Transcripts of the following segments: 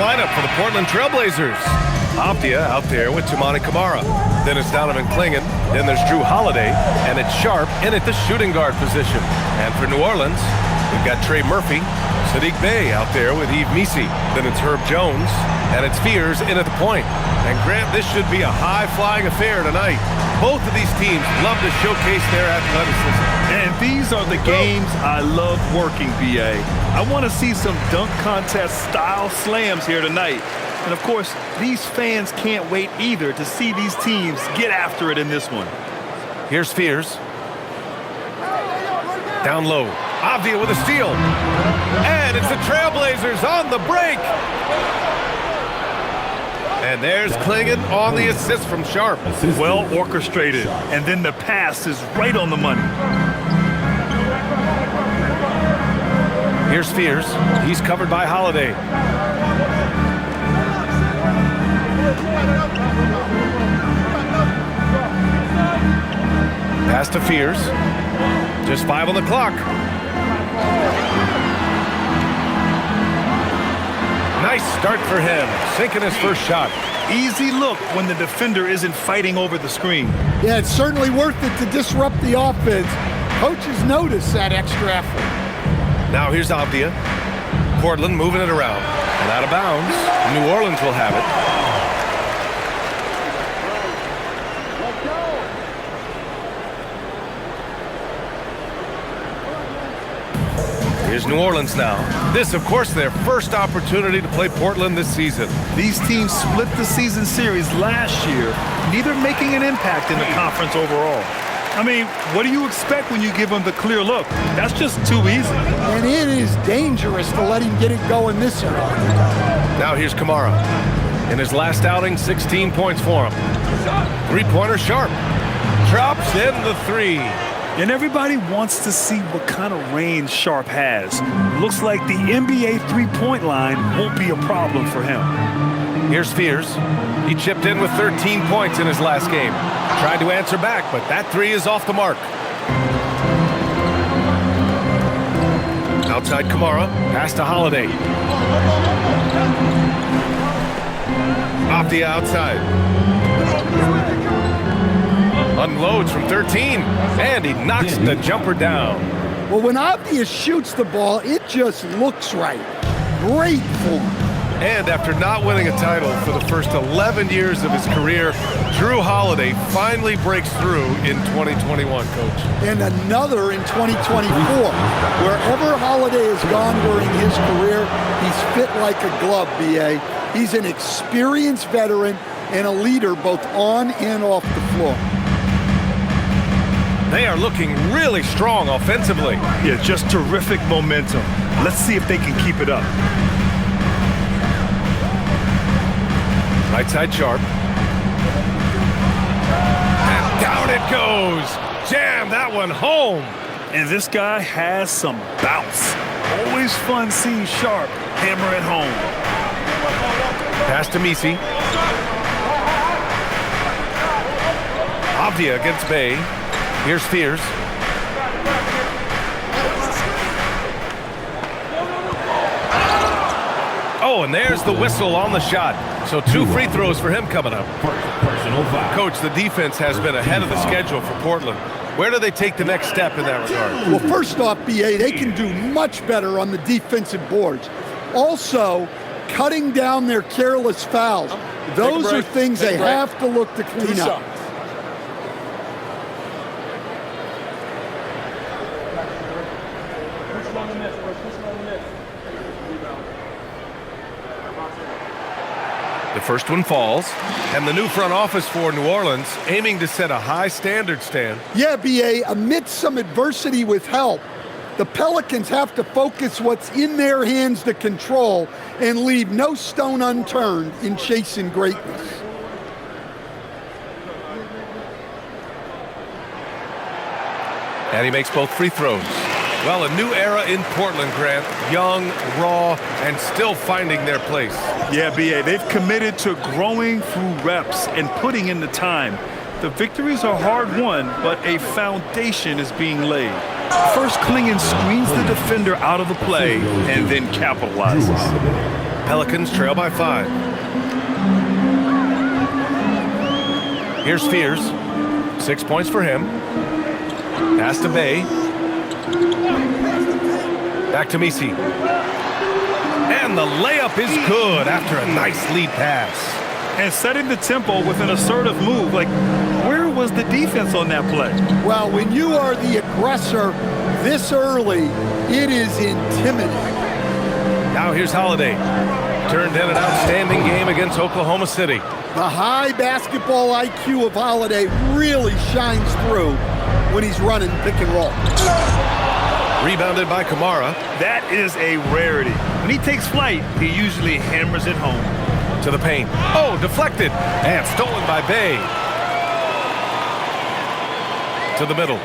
lineup for the Portland Trailblazers. Avdia out there with Toumani Camara. Then it's Donovan Clingan. Then there's Drew Holiday. And it's Sharp in at the shooting guard position. And for New Orleans, we've got Trey Murphy. Sadiq Bey out there with Yves Missi. Then it's Herb Jones. And it's Fears in at the point. And Grant, this should be a high-flying affair tonight. Both of these teams love to showcase their athleticism. And these are the games I love working, B.A. I want to see some dunk contest-style slams here tonight. And, of course, these fans can't wait either to see these teams get after it in this one. Here's Fears. Down low. Avdia with a steal. And it's the Trailblazers on the break. And there's Clingan on the assist from Sharp. Well orchestrated. And then the pass is right on the money. Here's Fears. He's covered by Holiday. Pass to Fears. Just 5 on the clock. Nice start for him, sinking his first shot. Easy look when the defender isn't fighting over the screen. Yeah, it's certainly worth it to disrupt the offense. Coaches notice that extra effort. Now here's Avdia. Portland moving it around. And out of bounds. New Orleans will have it. Here's New Orleans now. This, of course, their first opportunity to play Portland this season. These teams split the season series last year, neither making an impact in the conference overall. I mean, what do you expect when you give them the clear look? That's just too easy. And it is dangerous to let him get it going this early. Now here's Camara. In his last outing, 16 points for him. Three-pointer Sharp. Drops in the three. And everybody wants to see what kind of range Sharp has. Looks like the NBA three-point line won't be a problem for him. Here's Fears. He chipped in with 13 points in his last game. Tried to answer back, but that three is off the mark. Outside Camara. Pass to Holiday. Avdia outside. Unloads from 13, and he knocks the jumper down. Well, when Avdia shoots the ball, it just looks right. Great form. And after not winning a title for the first 11 years of his career, Drew Holiday finally breaks through in 2021, Coach. And another in 2024. Wherever Holiday has gone during his career, he's fit like a glove, B.A. He's an experienced veteran and a leader both on and off the floor. They are looking really strong offensively. Yeah, just terrific momentum. Let's see if they can keep it up. Right side Sharp. And down it goes. Jam that one home. And this guy has some bounce. Always fun seeing Sharp hammer it home. Pass to Missi. Avdia against Bey. Here's Fears. Oh, and there's the whistle on the shot. So 2 free throws for him coming up. Coach, the defense has been ahead of the schedule for Portland. Where do they take the next step in that regard? Well, first off, B.A., they can do much better on the defensive boards. Also, cutting down their careless fouls. Those are things they have to look to clean up. The first one falls, and the new front office for New Orleans aiming to set a high standard, Stan. Yeah, B.A., amidst some adversity with help, the Pelicans have to focus what's in their hands to control and leave no stone unturned in chasing greatness. And he makes both free throws. Well, a new era in Portland, Grant. Young, raw, and still finding their place. Yeah, B.A., they've committed to growing through reps and putting in the time. The victories are hard-won, but a foundation is being laid. First, Clingan screens the defender out of the play and then capitalizes. Pelicans trail by 5. Here's Fears. 6 points for him. Pass to Bay. Back to Misi. And the layup is good after a nice lead pass. And setting the tempo with an assertive move. Like, where was the defense on that play? Well, when you are the aggressor this early, it is intimidating. Now here's Holiday. Turned in an outstanding game against Oklahoma City. The high basketball IQ of Holiday really shines through when he's running pick and roll. Rebounded by Kamara. That is a rarity. When he takes flight, he usually hammers it home. To the paint. Oh, deflected. And stolen by Bay. To the middle.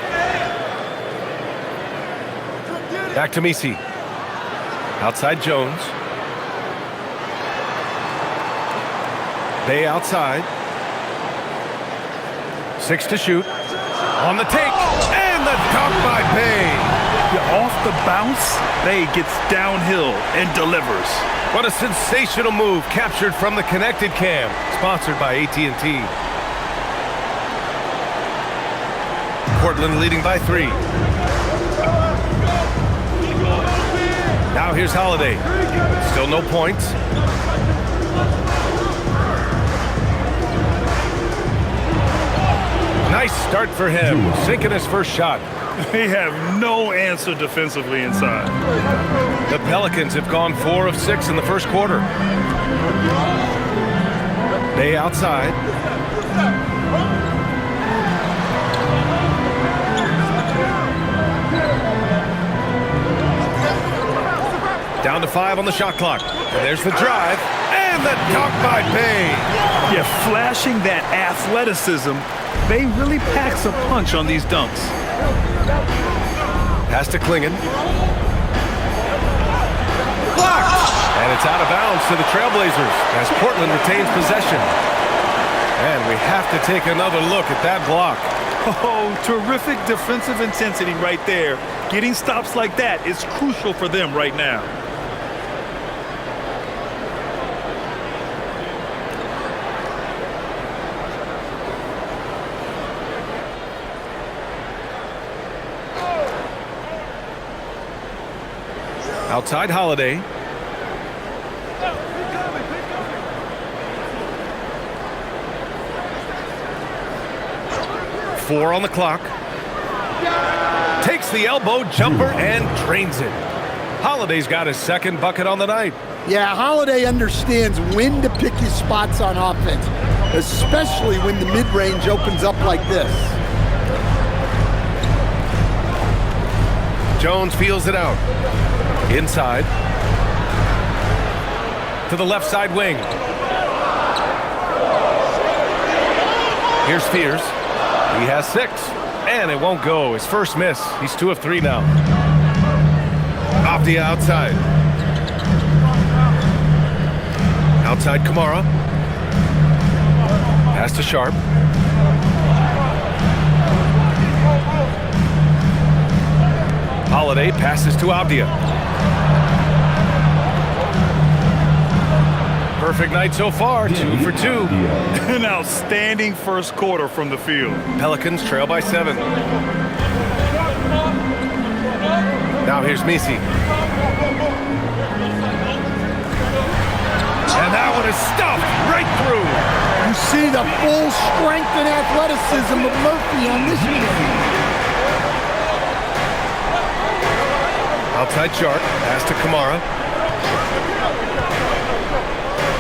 Back to Misi. Outside Jones. Bay outside. 6 to shoot. On the take. And the dunk by Bay. Off the bounce, Bay gets downhill and delivers. What a sensational move captured from the connected cam. Sponsored by AT&T. Portland leading by 3. Now here's Holiday. Still no points. Nice start for him. Sinking his first shot. They have no answer defensively inside. The Pelicans have gone 4 of 6 in the first quarter. Bay outside. Down to 5 on the shot clock. And there's the drive. And the dunk by Bay. Yeah, flashing that athleticism, Bay really packs a punch on these dunks. Pass to Klingon. Blocked! And it's out of bounds to the Trailblazers as Portland retains possession. And we have to take another look at that block. Oh, terrific defensive intensity right there. Getting stops like that is crucial for them right now. Outside Holiday. Four on the clock. Takes the elbow jumper and drains it. Holiday's got his second bucket on the night. Yeah, Holiday understands when to pick his spots on offense, especially when the mid-range opens up like this. Jones feels it out. Inside. To the left side wing. Here's Fears. He has 6. And it won't go. His first miss. He's 2 of 3 now. Off the outside. Outside Kamara. Pass to Sharp. Holiday passes to Abdia. Perfect night so far, 2 for 2. An outstanding first quarter from the field. Pelicans trail by 7. Now here's Misi. And that one is stuffed right through. You see the full strength and athleticism of Murphy on this game. Outside Sharp, pass to Kamara.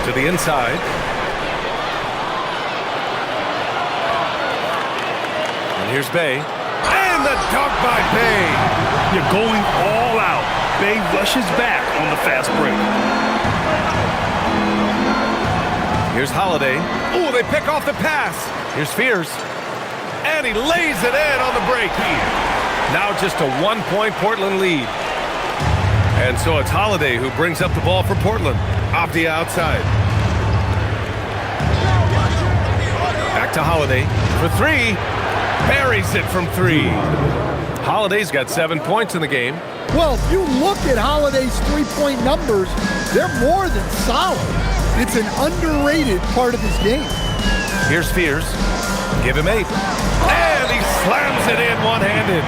To the inside. And here's Bay. And the dunk by Bay. You're going all out. Bay rushes back on the fast break. Here's Holiday. Oh, they pick off the pass. Here's Fears. And he lays it in on the break. Now just a 1-point Portland lead. And so it's Holiday who brings up the ball for Portland. Off the outside. Back to Holiday for 3. Buries it from 3. Holiday's got 7 points in the game. Well, if you look at Holiday's three-point numbers, they're more than solid. It's an underrated part of his game. Here's Fears. Give him 8. And he slams it in one-handed.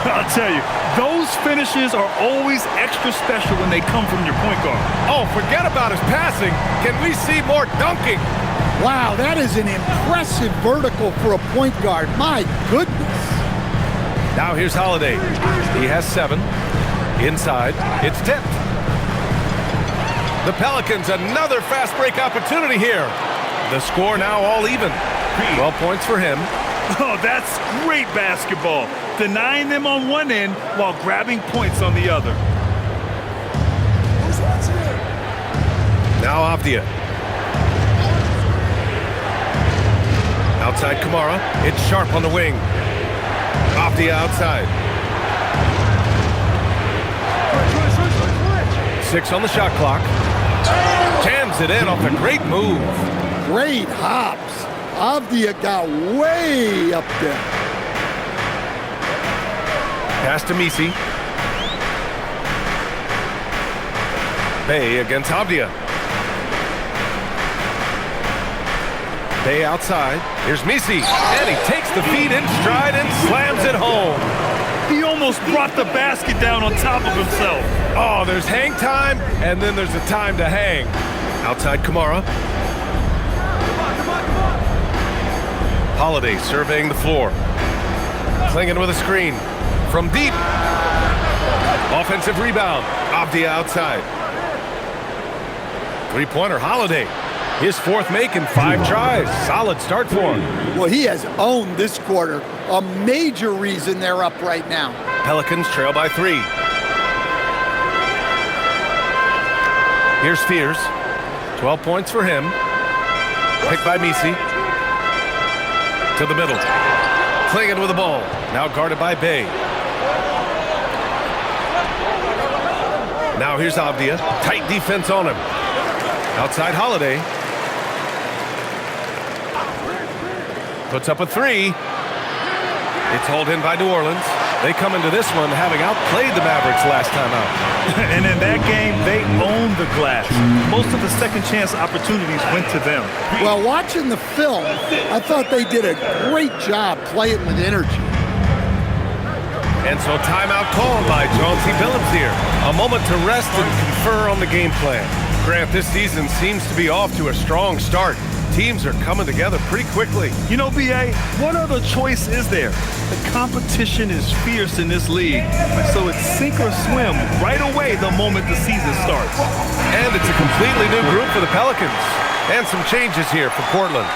I'll tell you, those finishes are always extra special when they come from your point guard. Oh, forget about his passing. Can we see more dunking? Wow, that is an impressive vertical for a point guard. My goodness. Now here's Holiday. He has 7. Inside, it's tipped. The Pelicans, another fast break opportunity here. The score now all even. 12 points for him. Oh, that's great basketball. Denying them on one end while grabbing points on the other. Now Avdia. Outside Kamara. It's Sharp on the wing. Avdia outside. 6 on the shot clock. Jams it in off a great move. Great hops. Avdia got way up there. Pass to Misi. Bay against Avdia. Bay outside. Here's Misi. And he takes the feed in stride and slams it home. He almost brought the basket down on top of himself. Oh, there's hang time, and then there's a time to hang. Outside Kamara. Holiday surveying the floor. Clinging with a screen. From deep. Offensive rebound. Avdia outside. Three-pointer Holiday. His 4th make in 5 tries. Solid start for him. Well, he has owned this quarter. A major reason they're up right now. Pelicans trail by 3. Here's Fears. 12 points for him. Picked by Misi. To the middle. Clinging with the ball. Now guarded by Bay. Now here's Avdia. Tight defense on him. Outside Holiday. Puts up a 3. It's hauled in by New Orleans. They come into this one having outplayed the Mavericks last time out. And in that game, they owned the glass. Most of the second chance opportunities went to them. Well, watching the film, I thought they did a great job playing with energy. And so timeout called by Chauncey Billups here. A moment to rest and confer on the game plan. Grant, this season seems to be off to a strong start. Teams are coming together pretty quickly. You know, B.A., what other choice is there? The competition is fierce in this league, so it's sink or swim right away the moment the season starts. And it's a completely new group for the Pelicans. And some changes here for Portland.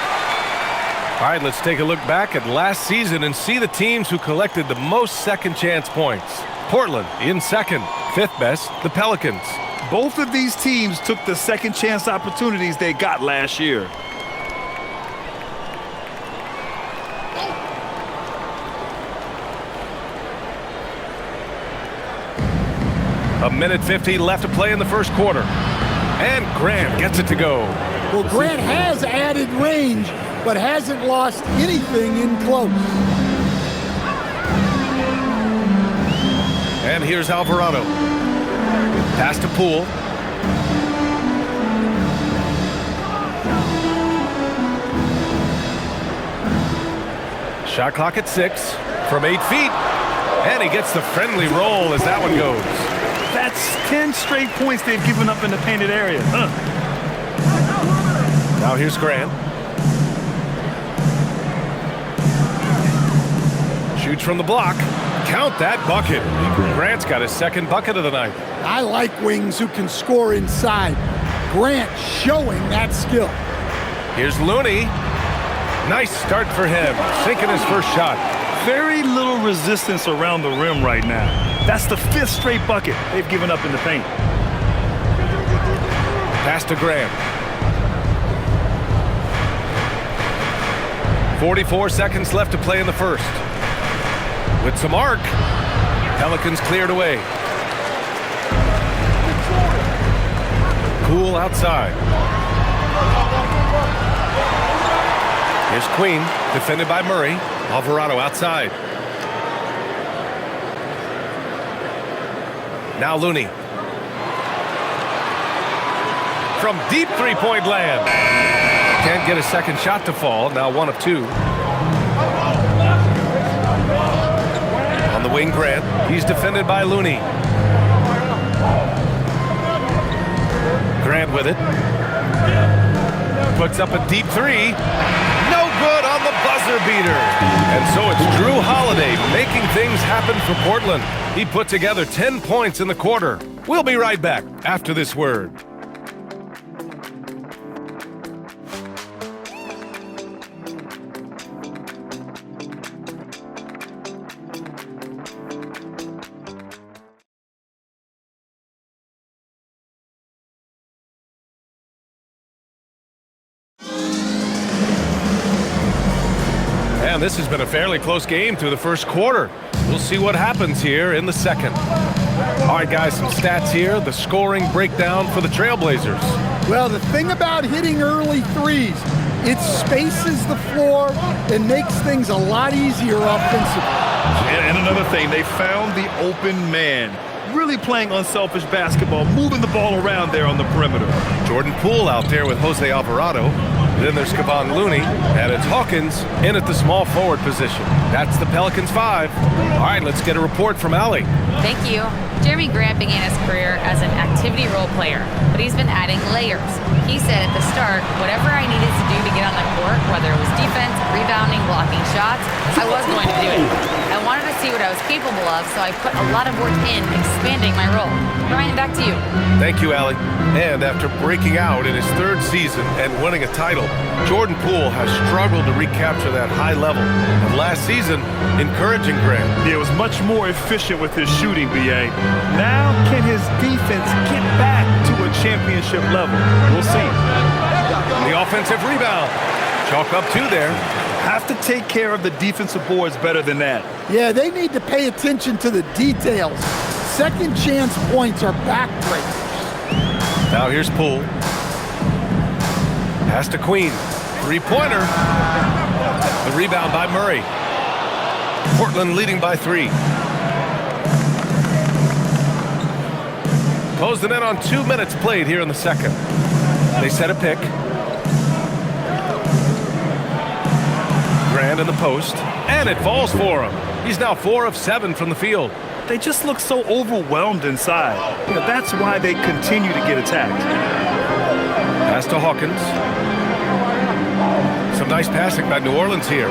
All right, let's take a look back at last season and see the teams who collected the most second chance points. Portland in second, 5th best, the Pelicans. Both of these teams took the second chance opportunities they got last year. A minute 50 left to play in the first quarter. And Grant gets it to go. Well, Grant has added range, but hasn't lost anything in close. And here's Alvarado. Pass to Poole. Shot clock at 6 from 8 feet. And he gets the friendly roll as that one goes. That's 10 straight points they've given up in the painted area. Now here's Grant. Shoots from the block. Count that bucket. Grant's got his 2nd bucket of the night. I like wings who can score inside. Grant showing that skill. Here's Looney. Nice start for him. Sinking his first shot. Very little resistance around the rim right now. That's the 5th straight bucket they've given up in the paint. Pass to Graham. 44 seconds left to play in the first. With some arc, Pelicans cleared away. Poole outside. Here's Queen, defended by Murray. Alvarado outside. Now Looney. from deep three-point land. Can't get a second shot to fall. Now 1 of 2. On the wing, Grant. He's defended by Looney. Grant with it. Puts up a deep three. No good on the buzzer beater. And so it's Drew Holiday making things happen for Portland. He put together 10 points in the quarter. We'll be right back after this word. And this has been a fairly close game through the first quarter. We'll see what happens here in the second. All right, guys, some stats here. The scoring breakdown for the Trailblazers. Well, the thing about hitting early threes, it spaces the floor and makes things a lot easier offensively. And another thing, they found the open man. Really playing unselfish basketball, moving the ball around there on the perimeter. Jordan Poole out there with Jose Alvarado. Then there's Kevon Looney, and it's Hawkins in at the small forward position. That's the Pelicans 5. All right, let's get a report from Allie. Thank you. Jeremy Grant began his career as an activity role player, but he's been adding layers. He said at the start, whatever I needed to do to get on the court, whether it was defense, rebounding, blocking shots, I was going to do it. I wanted to see what I was capable of, so I put a lot of work in expanding my role. Brian, back to you. Thank you, Allie. And after breaking out in his third season and winning a title, Jordan Poole has struggled to recapture that high level of last season, encouraging Grant. He was much more efficient with his shooting, BA. Now can his defense get back to a championship level? We'll see. The offensive rebound. Chalk up 2 there. Have to take care of the defensive boards better than that. Yeah, they need to pay attention to the details. Second chance points are backbreakers. Now here's Poole. Pass to Queen. Three-pointer. The rebound by Murray. Portland leading by 3. Closing in on 2 minutes played here in the second. They set a pick. Grant in the post. And it falls for him. He's now 4 of 7 from the field. They just look so overwhelmed inside. You know, that's why they continue to get attacked. Pass to Hawkins. Some nice passing by New Orleans here.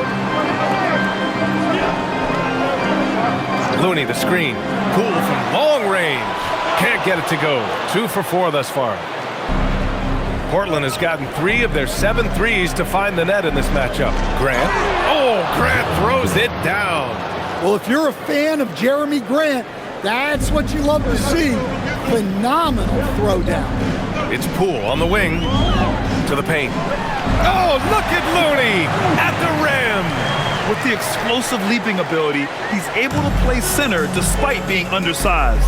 Looney, the screen. Poole from long range. Can't get it to go. 2 for 4 thus far. Portland has gotten 3 of their 7 threes to find the net in this matchup. Grant. Oh, Grant throws it down. Well, if you're a fan of Jeremy Grant, that's what you love to see. Phenomenal throwdown. It's Poole on the wing to the paint. Oh, look at Looney at the rim. With the explosive leaping ability, he's able to play center despite being undersized.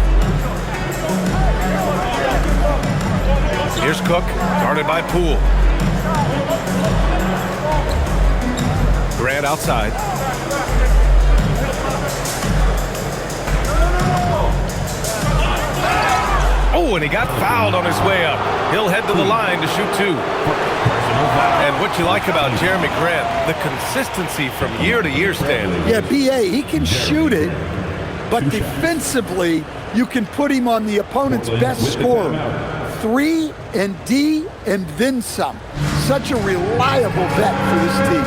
Here's Cook, guarded by Poole. Grant outside. Oh, and he got fouled on his way up. He'll head to the line to shoot 2. And what you like about Jeremy Grant, the consistency from year to year, Stanley. Yeah, BA, he can shoot it, but defensively, you can put him on the opponent's best scorer. 3 and D and then some. Such a reliable vet for this team.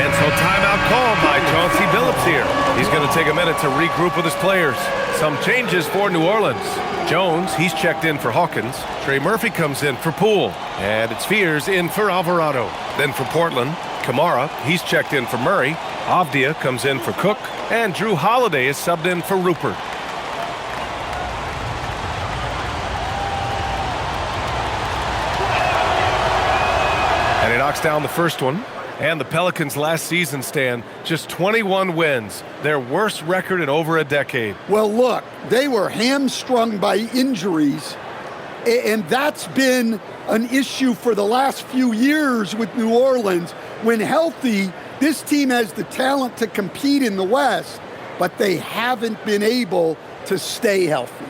And so timeout called by Chauncey Billups here. He's going to take a minute to regroup with his players. Some changes for New Orleans. Jones, he's checked in for Hawkins. Trey Murphy comes in for Poole. And it's Fears in for Alvarado. Then for Portland, Kamara, he's checked in for Murray. Avdia comes in for Cook. And Drew Holiday is subbed in for Rupert. And he knocks down the first one. And the Pelicans last season, Stan, just 21 wins, their worst record in over a decade. Well, look, they were hamstrung by injuries, and that's been an issue for the last few years with New Orleans. When healthy, this team has the talent to compete in the West, but they haven't been able to stay healthy.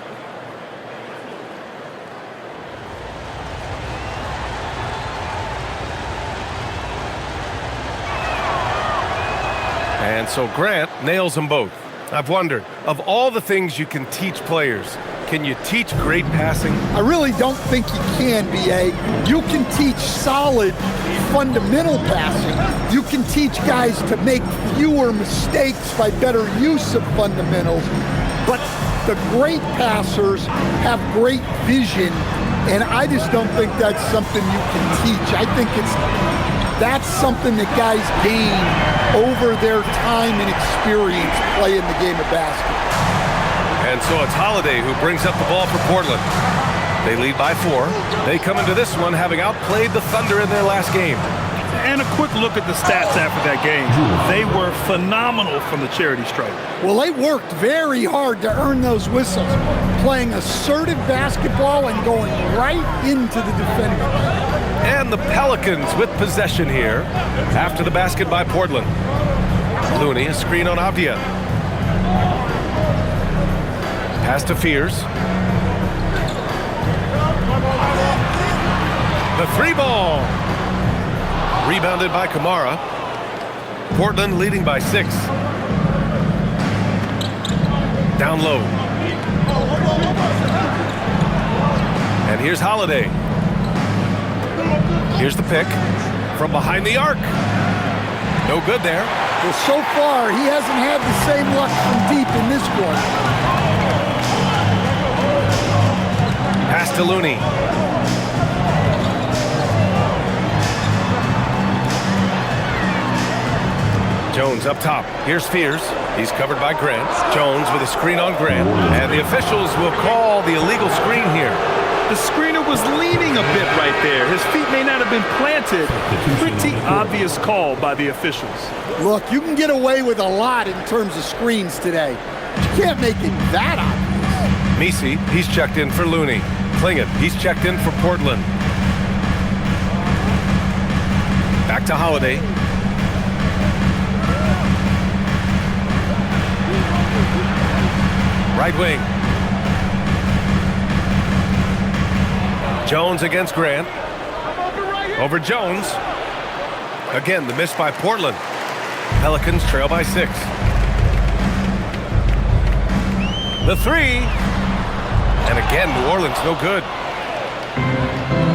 And so Grant nails them both. I've wondered, of all the things you can teach players, can you teach great passing? I really don't think you can, B.A. You can teach solid fundamental passing. You can teach guys to make fewer mistakes by better use of fundamentals. But the great passers have great vision, and I just don't think that's something you can teach. I think that's something that guys gain over their time and experience playing the game of basketball. And so it's Holiday who brings up the ball for Portland. They lead by 4. They come into this one having outplayed the Thunder in their last game. And a quick look at the stats after that game. They were phenomenal from the charity stripe. Well, they worked very hard to earn those whistles, playing assertive basketball and going right into the defenders. And the Pelicans with possession here after the basket by Portland. Looney, a screen on Avdia. Pass to Fears. The 3-ball. Rebounded by Kamara. Portland leading by 6. Down low. And here's Holiday. Here's the pick from behind the arc. No good there. Well, so far, he hasn't had the same luck from deep in this quarter. Pass to Looney. Jones up top. Here's Fears. He's covered by Grant. Jones with a screen on Grant. And the officials will call the illegal screen here. The screener was leaning a bit right there. His feet may not have been planted. Pretty obvious call by the officials. Look, you can get away with a lot in terms of screens today. You can't make it that obvious. Messi, he's checked in for Looney. Klingin, he's checked in for Portland. Back to Holiday. Right wing. Jones against Grant. Over Jones. Again, the miss by Portland. Pelicans trail by 6. The 3. And again, New Orleans no good.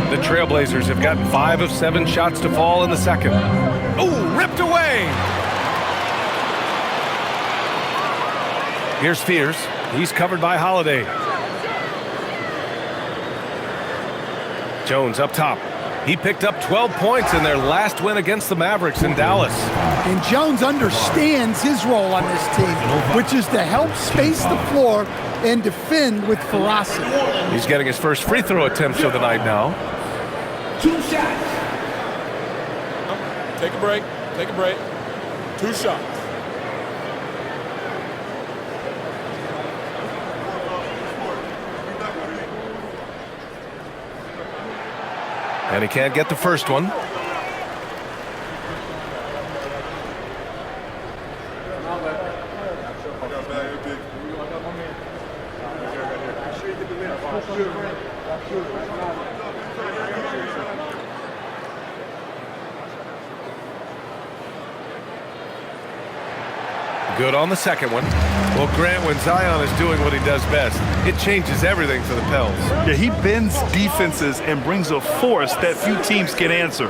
The Trailblazers have gotten 5 of 7 shots to fall in the second. Oh, ripped away. Here's Fears. He's covered by Holiday. Jones up top. He picked up 12 points in their last win against the Mavericks in Dallas. And Jones understands his role on this team, which is to help space the floor and defend with ferocity. He's getting his first free throw attempts of the night now. 2 shots. Take a break. Take a break. 2 shots. And he can't get the first one. Good on the second one. Well, Grant, when Zion is doing what he does best, it changes everything for the Pels. Yeah, he bends defenses and brings a force that few teams can answer.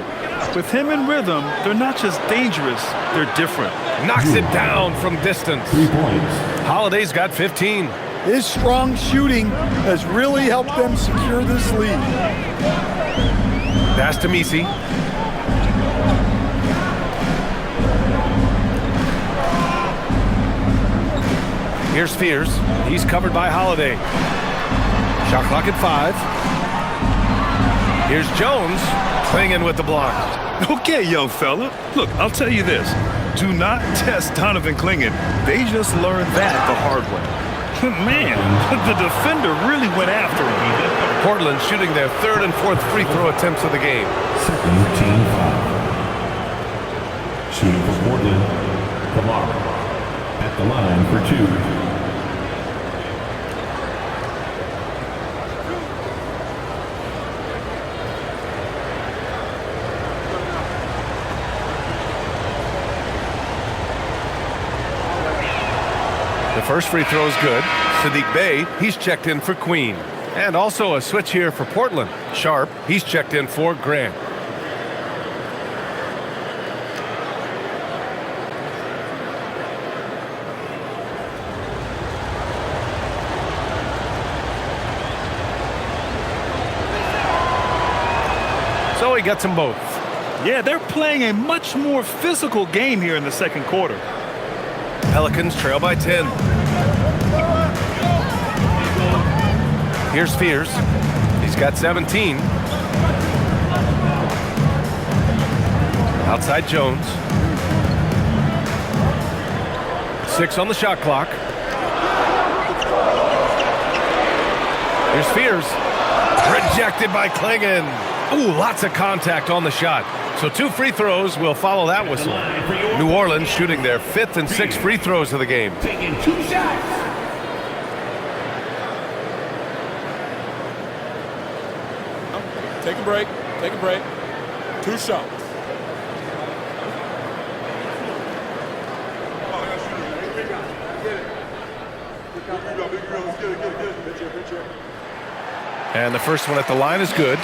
With him in rhythm, they're not just dangerous, they're different. Knocks it down from distance. 3 points. Holiday's got 15. His strong shooting has really helped them secure this lead. Pass to Messi. Here's Fears. He's covered by Holiday. Shot clock at 5. Here's Jones clinging with the block. Okay, young fella. Look, I'll tell you this. Do not test Donovan Klingin. They just learned that the hard way. Man, the defender really went after him. Portland shooting their 3rd and 4th free throw attempts of the game. Second team foul. Shooting for Portland. Kamara at the line for 2. The first free throw is good. Sadiq Bey, he's checked in for Queen. And also a switch here for Portland. Sharp, he's checked in for Grant. So he gets them both. Yeah, they're playing a much more physical game here in the second quarter. Pelicans trail by 10. Here's Fears. He's got 17. Outside Jones. 6 on the shot clock. Here's Fears. Rejected by Klingon. Ooh, lots of contact on the shot. So 2 free throws will follow that whistle. New Orleans shooting their 5th and 6th free throws of the game. Taking 2 shots. Take a break. Take a break. 2 shots. And the first one at the line is good.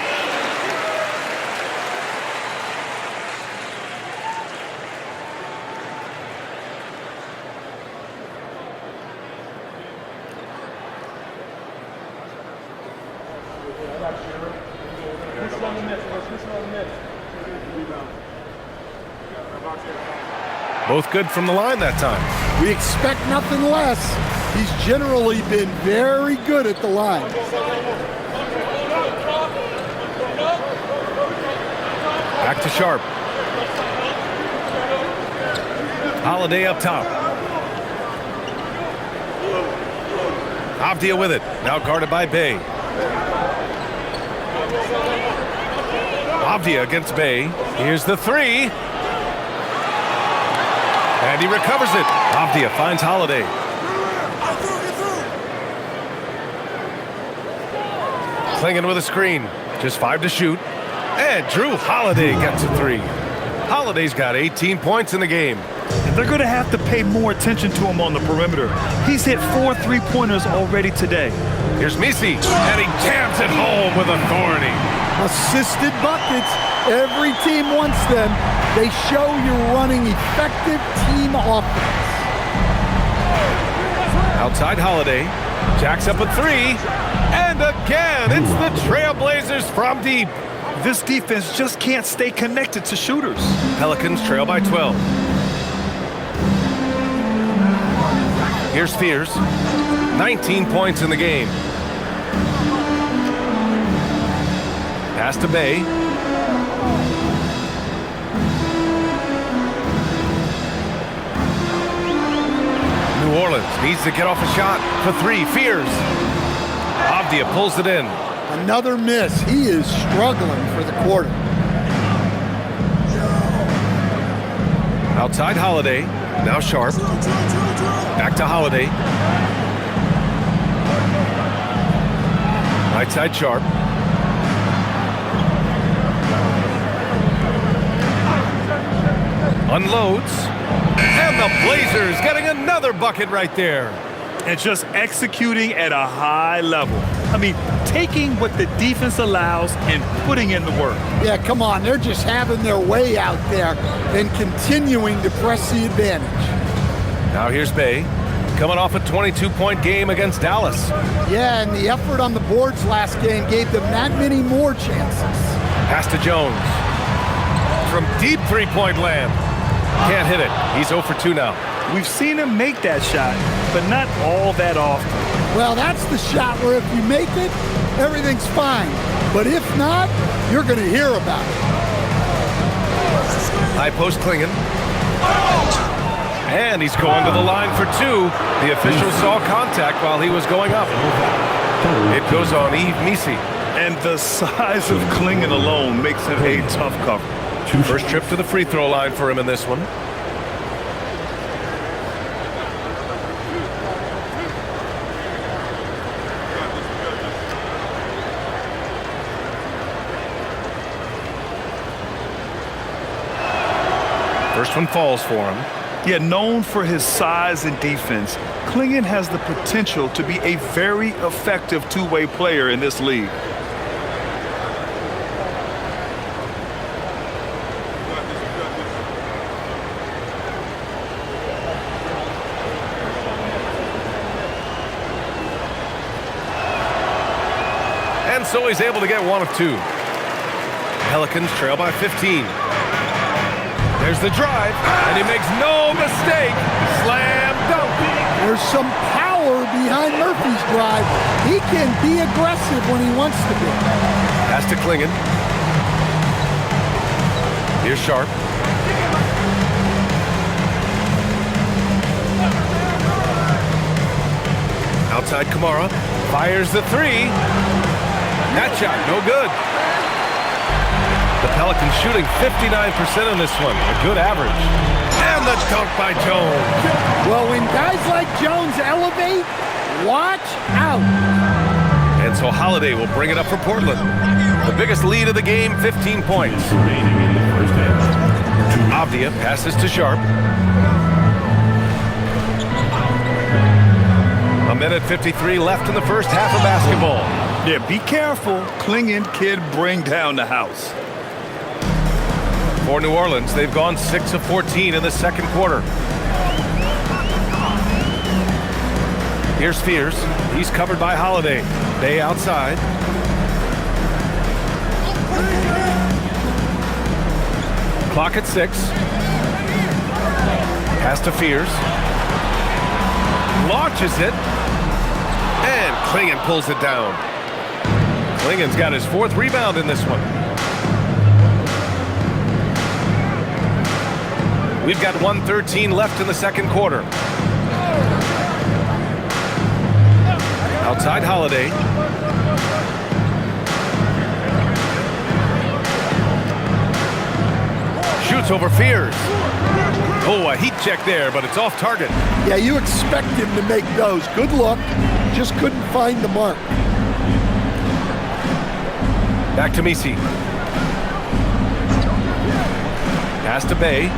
Both good from the line that time. We expect nothing less. He's generally been very good at the line. Back to Sharp. Holiday up top. Avdia with it. Now guarded by Bey. Avdia against Bey. Here's the 3. And he recovers it. Avdia finds Holiday. Klingon with a screen. Just 5 to shoot. And Drew Holiday gets a 3. Holiday's got 18 points in the game. And they're going to have to pay more attention to him on the perimeter. He's hit 4 3-pointers already today. Here's Misi, and he jams it home with authority. Assisted buckets. Every team wants them. They show you're running effective team offense. Outside Holiday. Jacks up a 3. And again, it's the Trailblazers from deep. This defense just can't stay connected to shooters. Pelicans trail by 12. Here's Fears. 19 points in the game. Pass to Bey. New Orleans needs to get off a shot for 3. Fears. Avdia pulls it in. Another miss. He is struggling for the quarter. Outside Holiday. Now Sharp. Back to Holiday. Right side Sharp. Unloads. And the Blazers getting another bucket right there. And just executing at a high level. I mean, taking what the defense allows and putting in the work. Yeah, come on. They're just having their way out there and continuing to press the advantage. Now here's Bey, coming off a 22-point game against Dallas. Yeah, and the effort on the boards last game gave them that many more chances. Pass to Jones. From deep three-point land. Can't hit it. He's 0 for 2 now. We've seen him make that shot, but not all that often. Well, that's the shot where if you make it, everything's fine. But if not, you're going to hear about it. High post Klingon. And he's going to the line for 2. The official saw contact while he was going up. It goes on Yves Misi. And the size of Klingon alone makes it a tough cover. First trip to the free throw line for him in this one. First one falls for him. Yeah, known for his size and defense, Clingan has the potential to be a very effective two-way player in this league. And so he's able to get one of two. Pelicans trail by 15. There's the drive, and he makes no mistake. Slam dunk. There's some power behind Murphy's drive. He can be aggressive when he wants to be. Pass to Clingan. Here's Sharp. Outside Kamara. Fires the three. That shot, no good. The Pelicans shooting 59% in this one. A good average. And the dunk by Jones. Well, when guys like Jones elevate, watch out. And so Holiday will bring it up for Portland. The biggest lead of the game, 15 points. Remaining in the first half. Avdia passes to Sharp. A minute 53 left in the first half of basketball. Yeah, be careful. Clingan kid bring down the house. For New Orleans, they've gone 6 of 14 in the second quarter. Here's Fears. He's covered by Holiday. Bay outside. Clock at 6. Pass to Fears. Launches it. And Clingan pulls it down. Clingan's got his 4th rebound in this one. We've got 1:13 left in the second quarter. Outside Holiday. Shoots over Fears. Oh, a heat check there, but it's off target. Yeah, you expect him to make those. Good luck. Just couldn't find the mark. Back to Misi. Pass to Bay.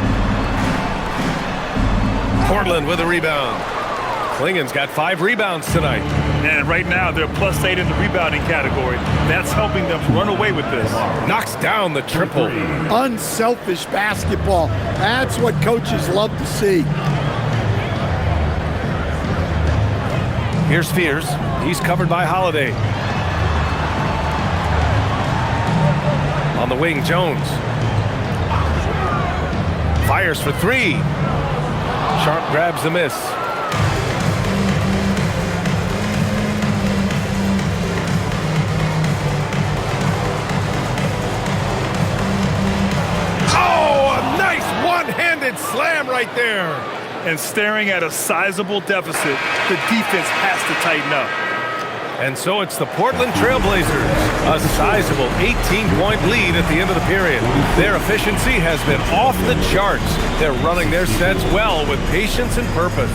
Portland with a rebound. Clingan's got 5 rebounds tonight. And right now, they're +8 in the rebounding category. That's helping them run away with this. Knocks down the triple. Unselfish basketball. That's what coaches love to see. Here's Fears. He's covered by Holiday. On the wing, Jones. Fires for 3. Sharp grabs the miss. Oh, a nice one-handed slam right there. And staring at a sizable deficit, the defense has to tighten up. And so it's the Portland Trailblazers, a sizable 18-point lead at the end of the period. Their efficiency has been off the charts. They're running their sets well with patience and purpose.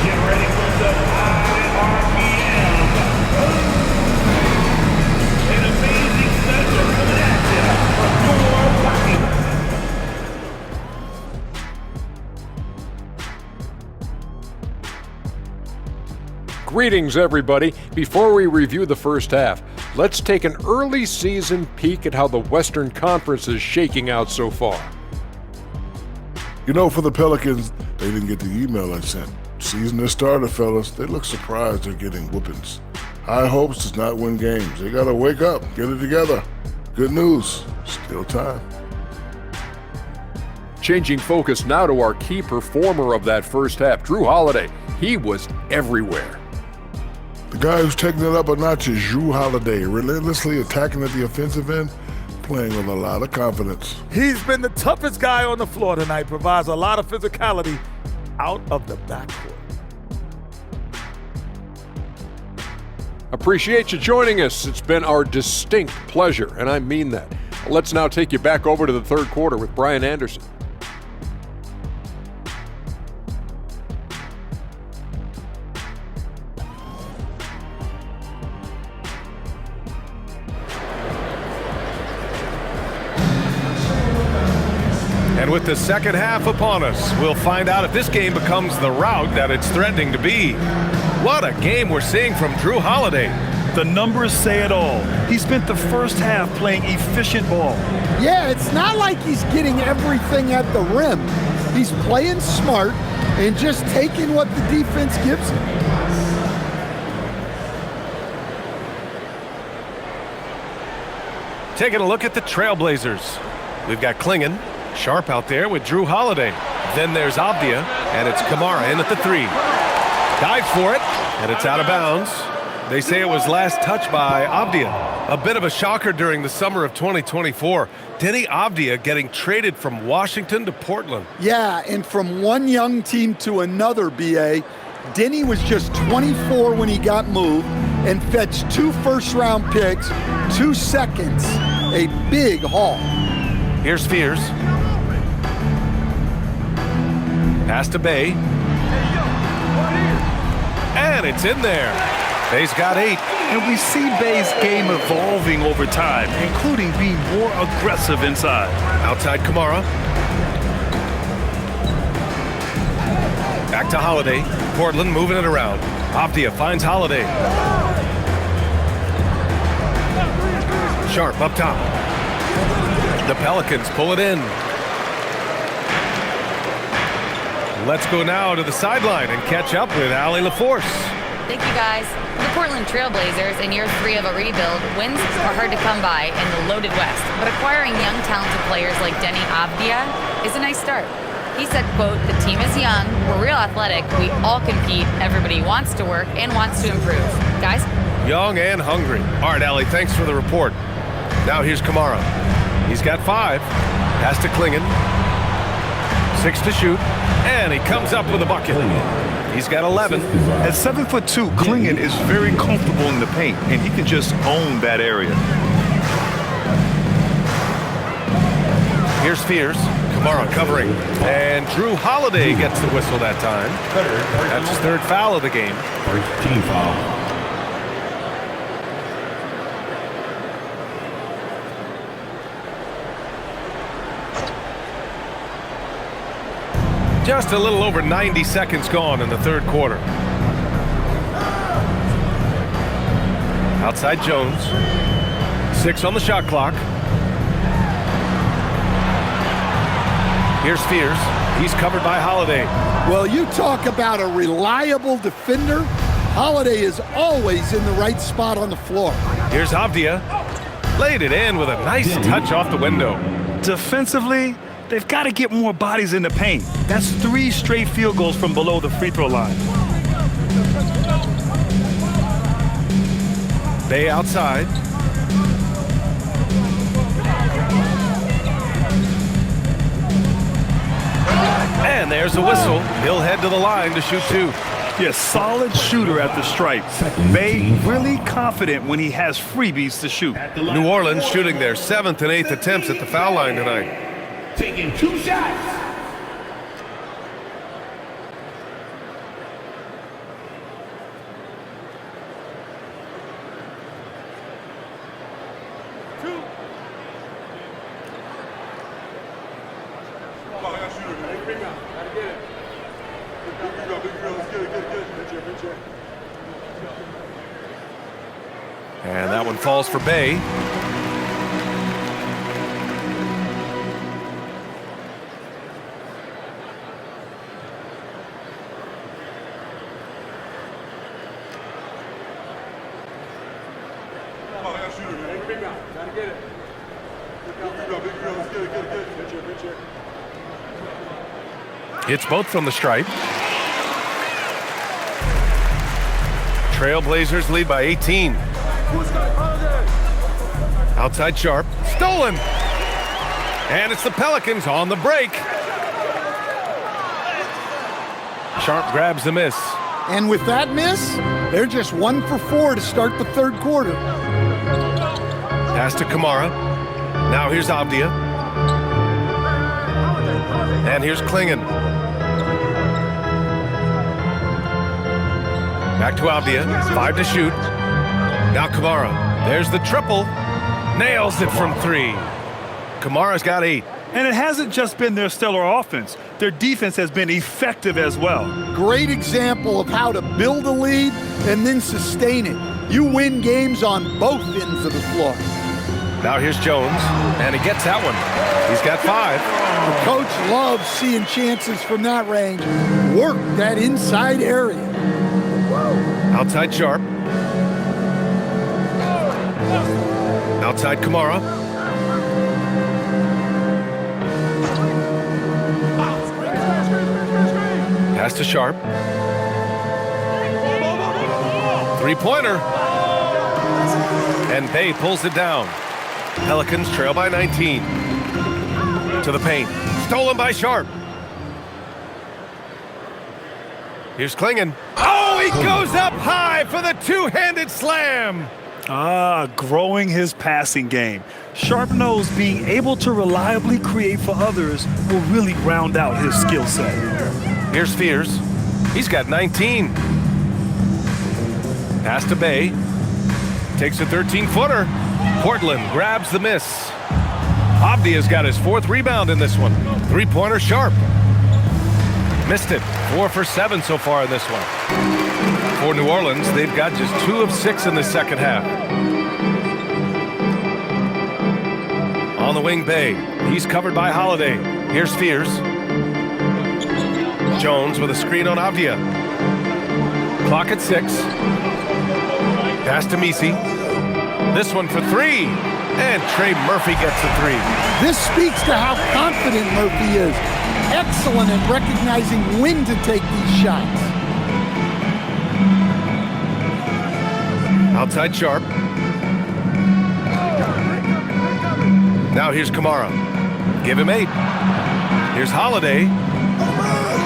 Get ready for the high RPM. An amazing special coming at you from Milwaukee. Greetings, everybody. Before we review the first half, let's take an early season peek at how the Western Conference is shaking out so far. You know, for the Pelicans, they didn't get the email I sent. Season has started, fellas. They look surprised they're getting whoopings. High hopes does not win games. They gotta wake up, get it together. Good news, still time. Changing focus now to our key performer of that first half, Drew Holiday. He was everywhere. The guy who's taking it up a notch is Drew Holiday, relentlessly attacking at the offensive end, playing with a lot of confidence. He's been the toughest guy on the floor tonight, provides a lot of physicality out of the backcourt. Appreciate you joining us. It's been our distinct pleasure, and I mean that. Let's now take you back over to the third quarter with Brian Anderson. With the second half upon us, we'll find out if this game becomes the rout that it's threatening to be. What a game we're seeing from Drew Holiday. The numbers say it all. He spent the first half playing efficient ball. Yeah, it's not like he's getting everything at the rim. He's playing smart and just taking what the defense gives him. Taking a look at the Trailblazers. We've got Klingon, Sharp out there with Drew Holiday. Then there's Avdia, and it's Kamara in at the 3. Dives for it, and it's out of bounds. They say it was last touched by Avdia. A bit of a shocker during the summer of 2024. Denny Avdia getting traded from Washington to Portland. Yeah, and from one young team to another, B.A., Denny was just 24 when he got moved and fetched 2 first-round picks, 2 seconds, a big haul. Here's Fears. Pass to Bay. And it's in there. Bay's got 8. And we see Bay's game evolving over time, including being more aggressive inside. Outside Kamara. Back to Holiday. Portland moving it around. Avdia finds Holiday. Sharp up top. The Pelicans pull it in. Let's go now to the sideline and catch up with Allie LaForce. Thank you, guys. The Portland Trailblazers, in year 3 of a rebuild, wins are hard to come by in the loaded West. But acquiring young, talented players like Denny Avdia is a nice start. He said, quote, "The team is young, we're real athletic, we all compete, everybody wants to work and wants to improve." Guys? Young and hungry. All right, Allie, thanks for the report. Now here's Kamara. He's got 5. Pass to Klingon. 6 to shoot. And he comes up with a bucket. He's got 11. At 7'2", Klingon is very comfortable in the paint, and he can just own that area. Here's Fears. Kamara covering. And Drew Holiday gets the whistle that time. That's his 3rd foul of the game. Team foul. Just a little over 90 seconds gone in the 3rd quarter. Outside Jones. 6 on the shot clock. Here's Fears. He's covered by Holiday. Well, you talk about a reliable defender. Holiday is always in the right spot on the floor. Here's Avdia. Laid it in with a nice touch off the window. Defensively, they've got to get more bodies in the paint. That's 3 straight field goals from below the free throw line. Bay outside. And there's a whistle. He'll head to the line to shoot 2. Yes, solid shooter at the stripe. Bay really confident when he has freebies to shoot. New Orleans shooting their 7th and 8th attempts at the foul line tonight. Taking 2 shots. And that one falls for Bay. Hits both from the stripe. Trailblazers lead by 18. Outside Sharp. Stolen. And it's the Pelicans on the break. Sharp grabs the miss. And with that miss, they're just 1 for 4 to start the 3rd quarter. Pass to Kamara. Now here's Avdia. And here's Klingon. Back to Avdia. 5 to shoot. Now Kamara. There's the triple. Nails it from 3. Kamara's got 8. And it hasn't just been their stellar offense. Their defense has been effective as well. Great example of how to build a lead and then sustain it. You win games on both ends of the floor. Now here's Jones, and he gets that one. He's got 5. The coach loves seeing chances from that range. Work that inside area. Outside Sharp. Outside Kamara. Pass to Sharp. 3-pointer. And Bay pulls it down. Pelicans trail by 19. To the paint. Stolen by Sharp. Here's Klingon. Oh, he goes up high for the two-handed slam. Growing his passing game. Sharp knows being able to reliably create for others will really round out his skill set. Here's Fears. He's got 19. Pass to Bay. Takes a 13-footer. Portland grabs the miss. Avdia's got his 4th rebound in this one. 3-pointer Sharp. Missed it. 4 for 7 so far in this one. For New Orleans, they've got just 2 of 6 in the second half. On the wing, Bay. He's covered by Holiday. Here's Fears. Jones with a screen on Avdia. Clock at 6. Pass to Misi. This one for 3. And Trey Murphy gets the 3. This speaks to how confident Murphy is. Excellent at recognizing when to take these shots. Outside Sharp. Now here's Kamara. Give him 8. Here's Holiday.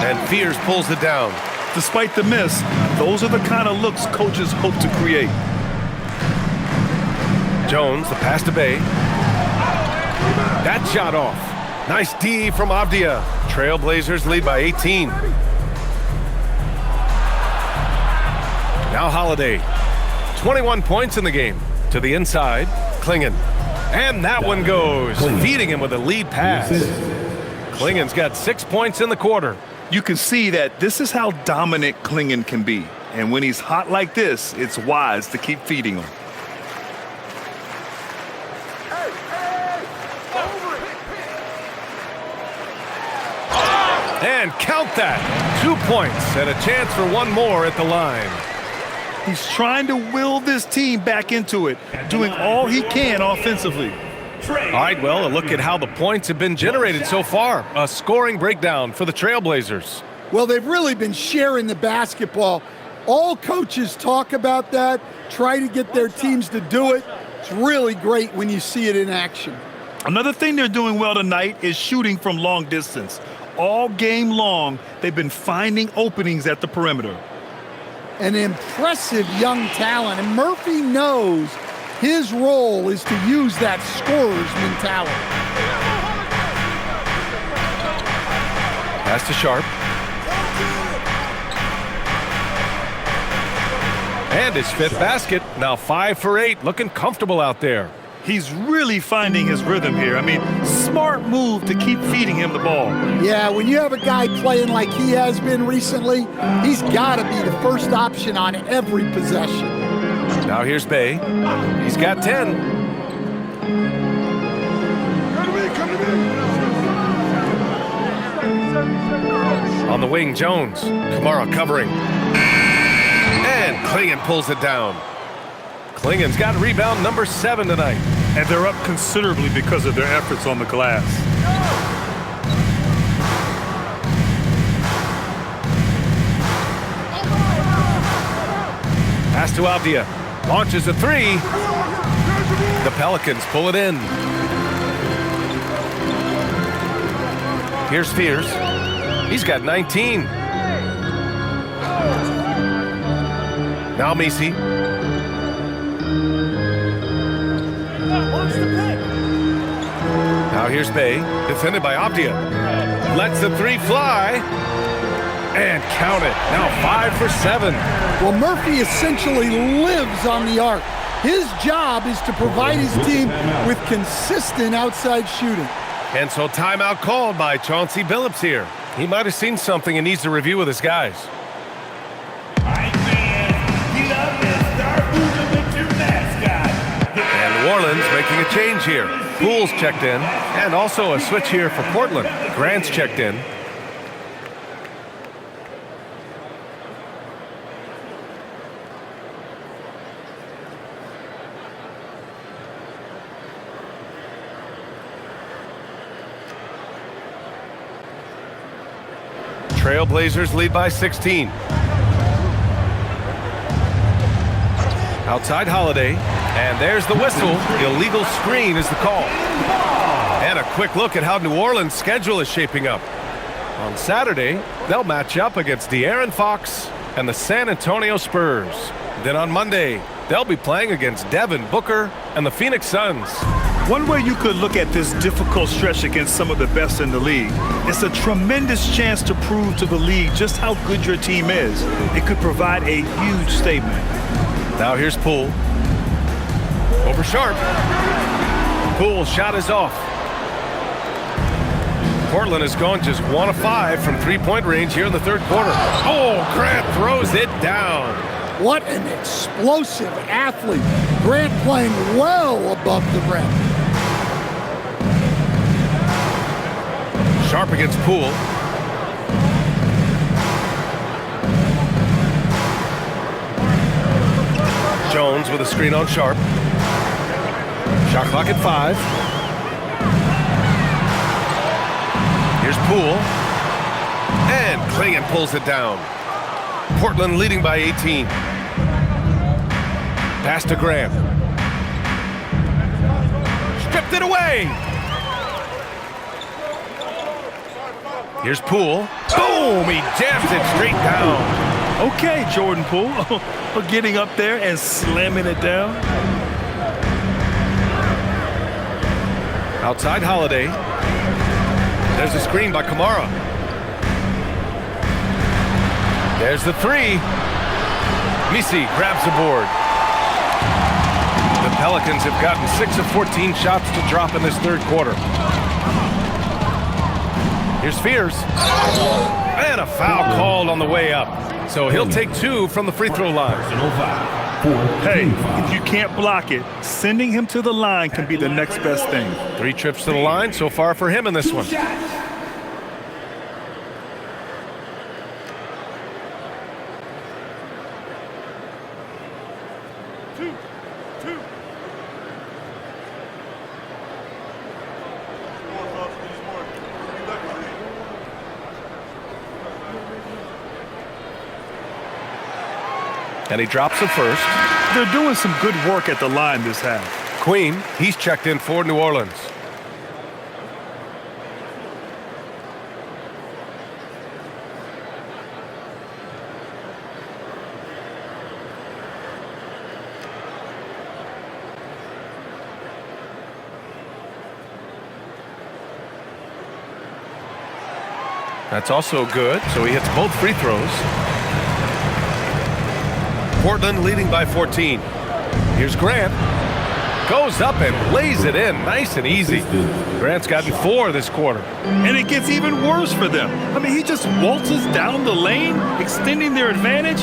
And Fears pulls it down. Despite the miss, those are the kind of looks coaches hope to create. Jones, the pass to Bay. That shot off. Nice D from Avdia. Trailblazers lead by 18. Now Holiday. 21 points in the game. To the inside, Klingon. And that one goes, feeding him with a lead pass. Klingon's got 6 points in the quarter. You can see that this is how dominant Klingon can be. And when he's hot like this, it's wise to keep feeding him. And count that. 2 points and a chance for one more at the line. He's trying to will this team back into it, doing all he can offensively. All right, well, a look at how the points have been generated so far. A scoring breakdown for the Trailblazers. Well, they've really been sharing the basketball. All coaches talk about that, try to get their teams to do it. It's really great when you see it in action. Another thing they're doing well tonight is shooting from long distance. All game long, they've been finding openings at the perimeter. An impressive young talent, and Murphy knows his role is to use that scorer's mentality. Pass to Sharp. And his 5th basket, now 5 for 8, looking comfortable out there. He's really finding his rhythm here. I mean, smart move to keep feeding him the ball. Yeah, when you have a guy playing like he has been recently, he's got to be the first option on every possession. Now here's Bay. He's got 10. On the wing, Jones. Kamara covering. And Klingon pulls it down. Klingon's got rebound number 7 tonight. And they're up considerably because of their efforts on the glass. Pass to Avdia. Launches a 3. The Pelicans pull it in. Here's Fears. He's got 19. Now Misi. Now here's Bay, defended by Avdia. Lets the 3 fly. And count it. Now 5 for 7. Well, Murphy essentially lives on the arc. His job is to provide his team with consistent outside shooting. And so timeout called by Chauncey Billups here. He might have seen something and needs to review with his guys. All right, fans, get up and start moving with your mascot. And New Orleans making a change here. Poole's checked in, and also a switch here for Portland. Grant's checked in. Trailblazers lead by 16. Outside Holiday, and there's the whistle. Illegal screen is the call. And a quick look at how New Orleans' schedule is shaping up. On Saturday, they'll match up against De'Aaron Fox and the San Antonio Spurs. Then on Monday, they'll be playing against Devin Booker and the Phoenix Suns. One way you could look at this difficult stretch against some of the best in the league, it's a tremendous chance to prove to the league just how good your team is. It could provide a huge statement. Now here's Poole. Over Sharp. Poole's shot is off. Portland has gone just 1 of 5 from three-point range here in the third quarter. Oh, Grant throws it down. What an explosive athlete. Grant playing well above the rim. Sharp against Poole. Jones with a screen on Sharp. Shot clock at 5. Here's Poole. And Clingan pulls it down. Portland leading by 18. Pass to Graham. Stripped it away. Here's Poole. Boom! He jams it straight down. Okay, Jordan Poole, getting up there and slamming it down. Outside Holiday. There's a screen by Kamara. There's the 3. Misi grabs the board. The Pelicans have gotten 6 of 14 shots to drop in this third quarter. Here's Fears. And a foul called on the way up. So he'll take 2 from the free throw line. Hey, if you can't block it, sending him to the line can be the next best thing. 3 trips to the line so far for him in this one. And he drops the first. They're doing some good work at the line this half. Queen, he's checked in for New Orleans. That's also good, so he hits both free throws. Portland leading by 14. Here's Grant. Goes up and lays it in nice and easy. Grant's gotten 4 this quarter. And it gets even worse for them. I mean, he just waltzes down the lane, extending their advantage.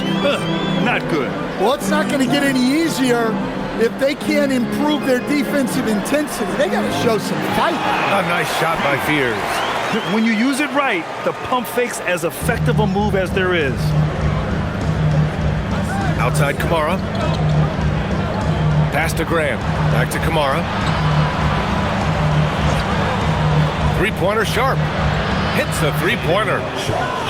Not good. Well, it's not going to get any easier if they can't improve their defensive intensity. They got to show some fight. A nice shot by Fears. When you use it right, the pump fake's as effective a move as there is. Outside Kamara. Pass to Graham. Back to Kamara. Three-pointer Sharp. Hits a three-pointer.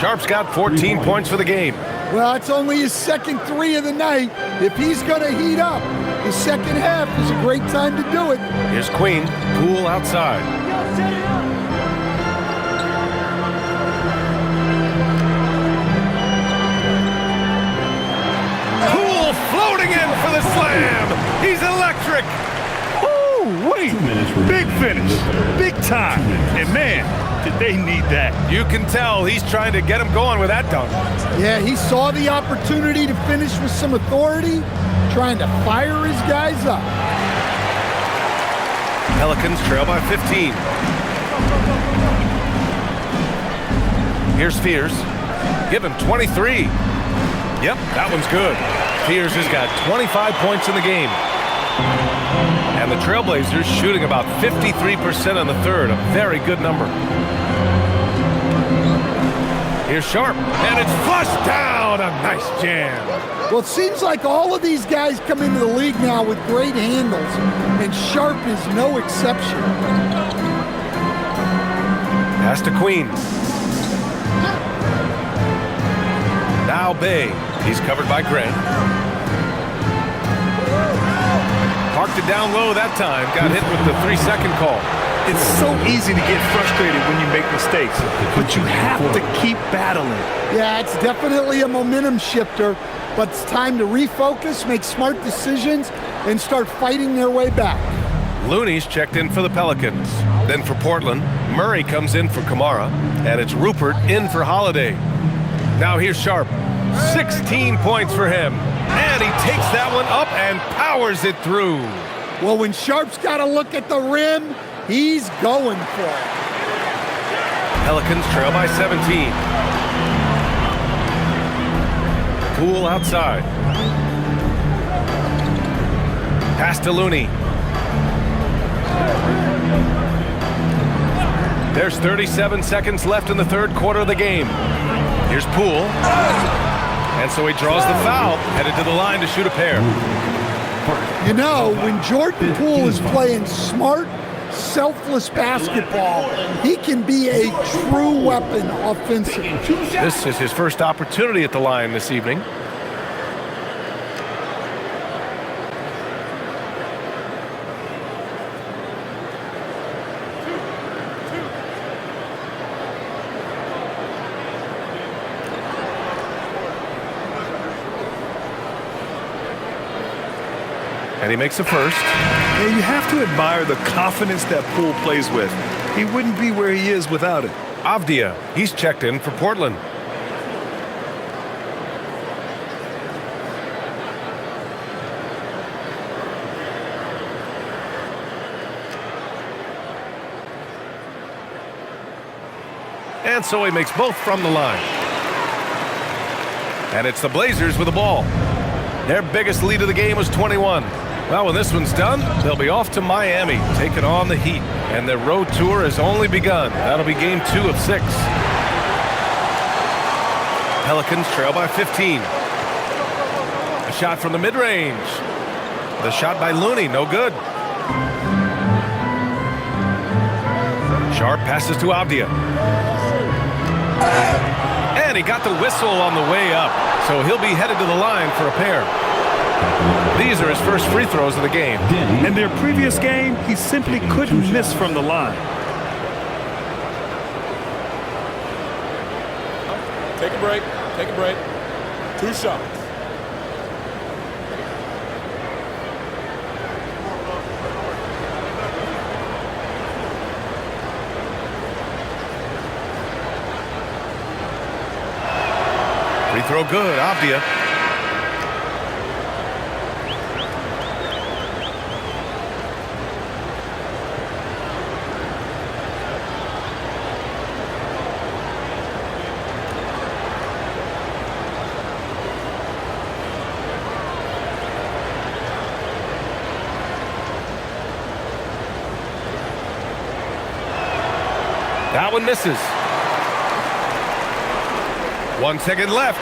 Sharp's got 14 points for the game. Well, it's only his second 3 of the night. If he's going to heat up, the second half is a great time to do it. Here's Queen. Poole outside. Floating in for the slam. He's electric. Ooh, wait. Big finish. Big time. And man, did they need that. You can tell he's trying to get him going with that dunk. Yeah, he saw the opportunity to finish with some authority, trying to fire his guys up. Pelicans trail by 15. Here's Fears. Give him 23. Yep, that one's good. Fears has got 25 points in the game. And the Trailblazers shooting about 53% in the third, a very good number. Here's Sharp, and it's flushed down. A nice jam. Well, it seems like all of these guys come into the league now with great handles, and Sharp is no exception. Pass to Queen. Now Bay. He's covered by Grant. Parked it down low that time. Got hit with the 3-second call. It's so easy to get frustrated when you make mistakes, but you have to keep battling. Yeah, it's definitely a momentum shifter, but it's time to refocus, make smart decisions, and start fighting their way back. Looney's checked in for the Pelicans. Then for Portland, Murray comes in for Kamara, and it's Rupert in for Holiday. Now here's Sharp. 16 points for him. And he takes that one up and powers it through. Well, when Sharp's got to look at the rim, he's going for it. Pelicans trail by 17. Poole outside. Pass to Looney. There's 37 seconds left in the third quarter of the game. Here's Poole. And so he draws the foul, headed to the line to shoot a pair. You know, when Jordan Poole is playing smart, selfless basketball, he can be a true weapon offensively. This is his first opportunity at the line this evening. And he makes a first. Yeah, you have to admire the confidence that Poole plays with. He wouldn't be where he is without it. Avdia, he's checked in for Portland. And so he makes both from the line. And it's the Blazers with the ball. Their biggest lead of the game was 21. Well, when this one's done, they'll be off to Miami, taking on the Heat. And their road tour has only begun. That'll be game 2 of 6. Pelicans trail by 15. A shot from the mid-range. The shot by Looney, no good. Sharp passes to Avdia. And he got the whistle on the way up. So he'll be headed to the line for a pair. These are his first free throws of the game. In their previous game, he simply couldn't miss from the line. Take a break. Take a break. 2 shots. Free throw good, Avdia. That one misses. 1 second left.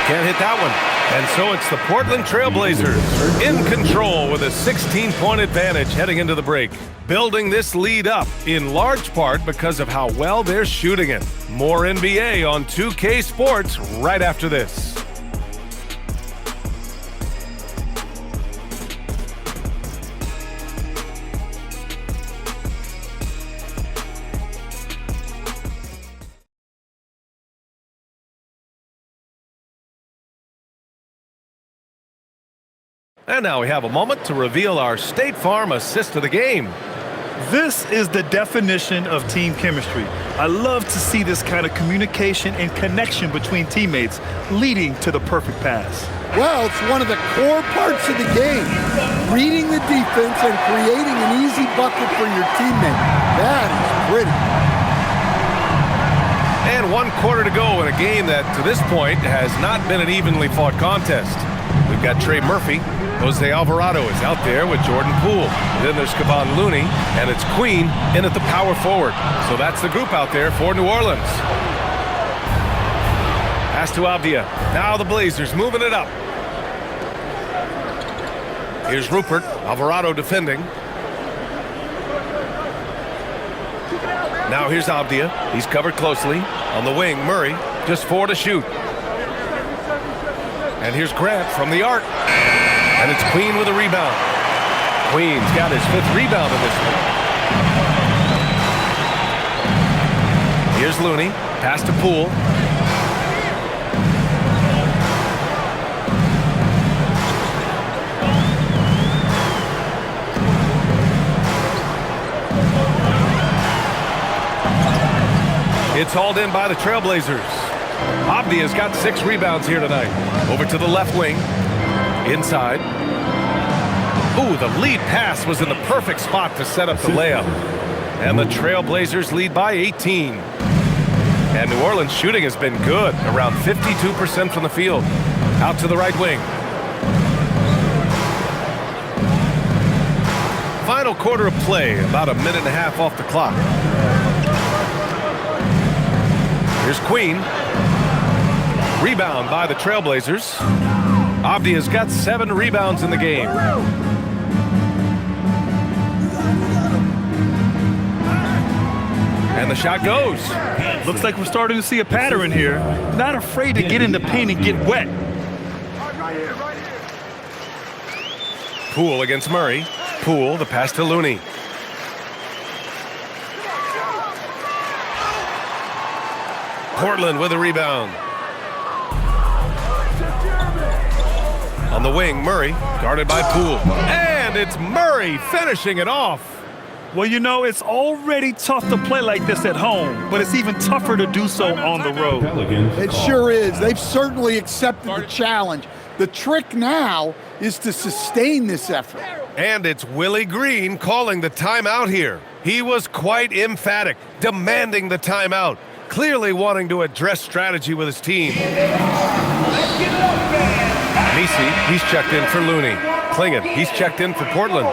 Can't hit that one. And so it's the Portland Trailblazers in control with a 16-point advantage heading into the break. Building this lead up in large part because of how well they're shooting it. More NBA on 2K Sports right after this. And now we have a moment to reveal our State Farm assist of the game. This is the definition of team chemistry. I love to see this kind of communication and connection between teammates leading to the perfect pass. Well, it's one of the core parts of the game. Reading the defense and creating an easy bucket for your teammate. That is pretty. And 1 quarter to go in a game that, to this point, has not been an evenly fought contest. We've got Trey Murphy. Jose Alvarado is out there with Jordan Poole. Then there's Kevon Looney, and it's Queen in at the power forward. So that's the group out there for New Orleans. Pass to Avdia. Now the Blazers moving it up. Here's Rupert. Alvarado defending. Now here's Avdia. He's covered closely. On the wing, Murray. Just 4 to shoot. And here's Grant from the arc. And it's Queen with a rebound. Queen's got his 5th rebound in this one. Here's Looney. Pass to Poole. It's hauled in by the Trailblazers. Avdia's got 6 rebounds here tonight. Over to the left wing. Inside. Ooh, the lead pass was in the perfect spot to set up the layup. And the Trailblazers lead by 18. And New Orleans shooting has been good. Around 52% from the field. Out to the right wing. Final quarter of play. About a minute and a half off the clock. Here's Queen. Rebound by the Trailblazers. Avdia's got 7 rebounds in the game. And the shot goes. Looks like we're starting to see a pattern here. Not afraid to get in the paint and get wet. Poole against Murray. Poole, the pass to Looney. Portland with a rebound. On the wing, Murray, guarded by Poole. And it's Murray finishing it off. Well, you know, it's already tough to play like this at home, but it's even tougher to do so on the road. It sure is. They've certainly accepted the challenge. The trick now is to sustain this effort. And it's Willie Green calling the timeout here. He was quite emphatic, demanding the timeout, clearly wanting to address strategy with his team. Messi, he's checked in for Looney. Klingon, he's checked in for Portland.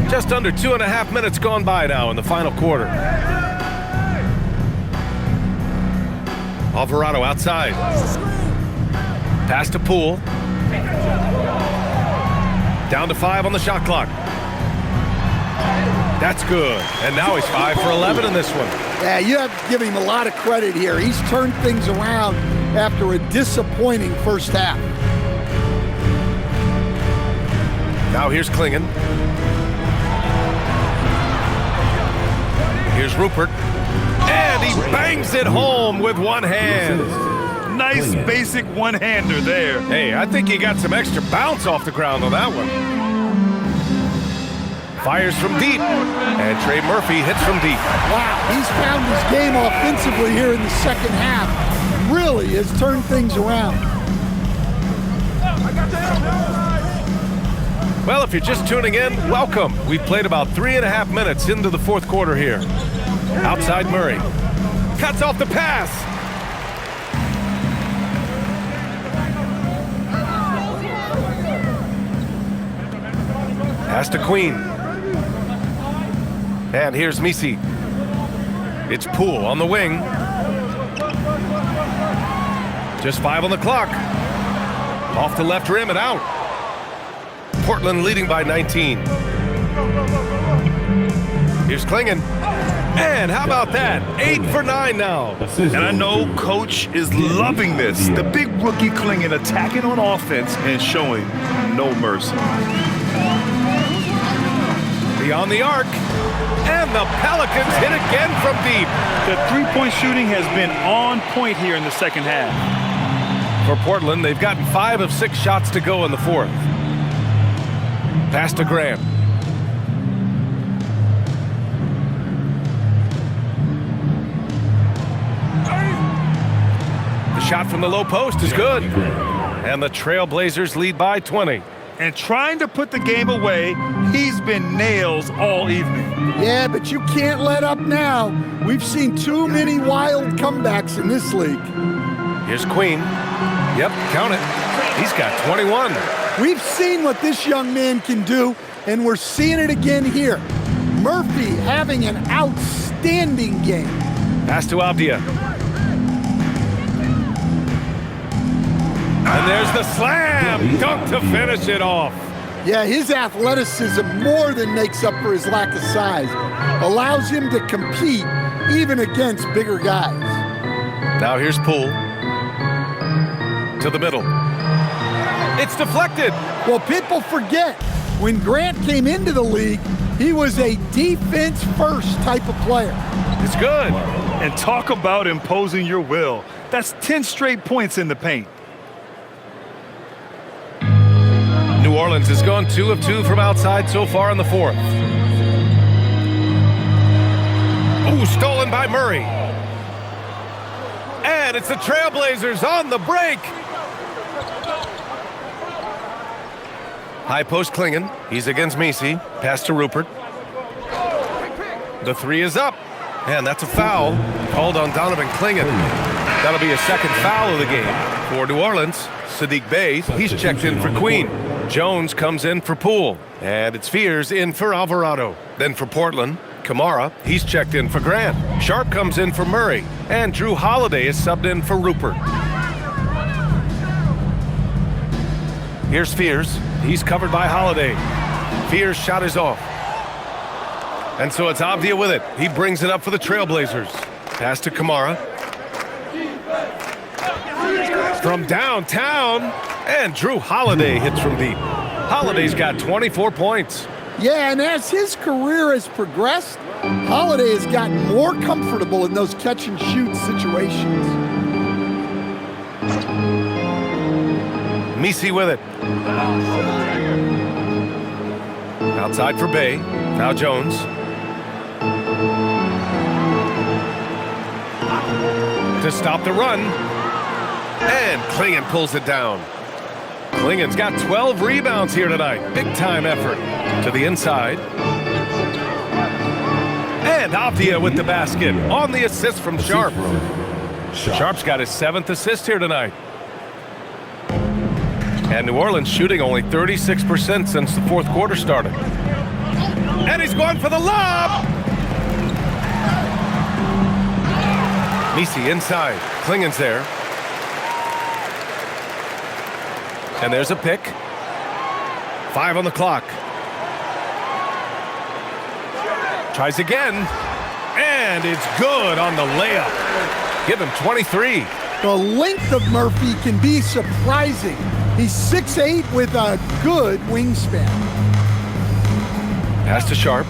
Just under 2.5 minutes gone by now in the final quarter. Alvarado outside. Pass to Poole. Down to 5 on the shot clock. That's good. And now he's 5 for 11 in this one. Yeah, you have to give him a lot of credit here. He's turned things around after a disappointing first half. Now here's Klingon. Here's Rupert. And he bangs it home with one hand. Nice basic one-hander there. Hey, I think he got some extra bounce off the ground on that one. Fires from deep. And Trey Murphy hits from deep. Wow, he's found his game offensively here in the second half. Really has turned things around. Well, if you're just tuning in, welcome. We've played about 3.5 minutes into the fourth quarter here. Outside Murray. Cuts off the pass. Pass to Queen. And here's Messi. It's Poole on the wing. Just 5 on the clock. Off the left rim and out. Portland leading by 19. Here's Klingon. And how about that? 8 for 9 now. And I know Coach is loving this. The big rookie Klingon attacking on offense and showing no mercy. Beyond the arc. And the Pelicans hit again from deep. The three-point shooting has been on point here in the second half. For Portland, they've gotten 5 of 6 shots to go in the fourth. Pass to Grant. The shot from the low post is good. And the Trailblazers lead by 20. And trying to put the game away, he's been nails all evening. Yeah, but you can't let up now. We've seen too many wild comebacks in this league. Here's Queen. Yep, count it. He's got 21. We've seen what this young man can do, and we're seeing it again here. Murphy having an outstanding game. Pass to Abdia. And there's the slam. Dunk to finish it off. Yeah, his athleticism more than makes up for his lack of size. Allows him to compete even against bigger guys. Now here's Poole. To the middle. It's deflected. Well, people forget, when Grant came into the league, he was a defense-first type of player. It's good. And talk about imposing your will. That's 10 straight points in the paint. New Orleans has gone 2 of 2 from outside so far in the fourth. Ooh, stolen by Murray. And it's the Trailblazers on the break. High post Klingon. He's against Messi. Pass to Rupert. The three is up. And that's a foul called on Donovan Klingon. That'll be a second foul of the game for New Orleans. Sadiq Bey, he's checked in for Queen. Jones comes in for Poole. And it's Fears in for Alvarado. Then for Portland, Kamara, he's checked in for Grant. Sharp comes in for Murray. And Drew Holiday is subbed in for Rupert. Here's Fears. He's covered by Holiday. Fears' shot is off. And so it's Abdia with it. He brings it up for the Trailblazers. Pass to Kamara. From downtown. And Drew Holiday hits from deep. Holiday's got 24 points. Yeah, and as his career has progressed, Holiday has gotten more comfortable in those catch-and-shoot situations. Messi with it. Outside for Bey. Now Jones. To stop the run. And Klingon pulls it down. Klingon's got 12 rebounds here tonight. Big time effort. To the inside. And Abdia with the basket on the assist from Sharp. Sharp's got his 7th assist here tonight. And New Orleans shooting only 36% since the fourth quarter started. And he's going for the lob! Messi inside. Klingon's there. And there's a pick. 5 on the clock. Tries again. And it's good on the layup. Give him 23. The length of Murphy can be surprising. He's 6'8" with a good wingspan. Pass to Sharp.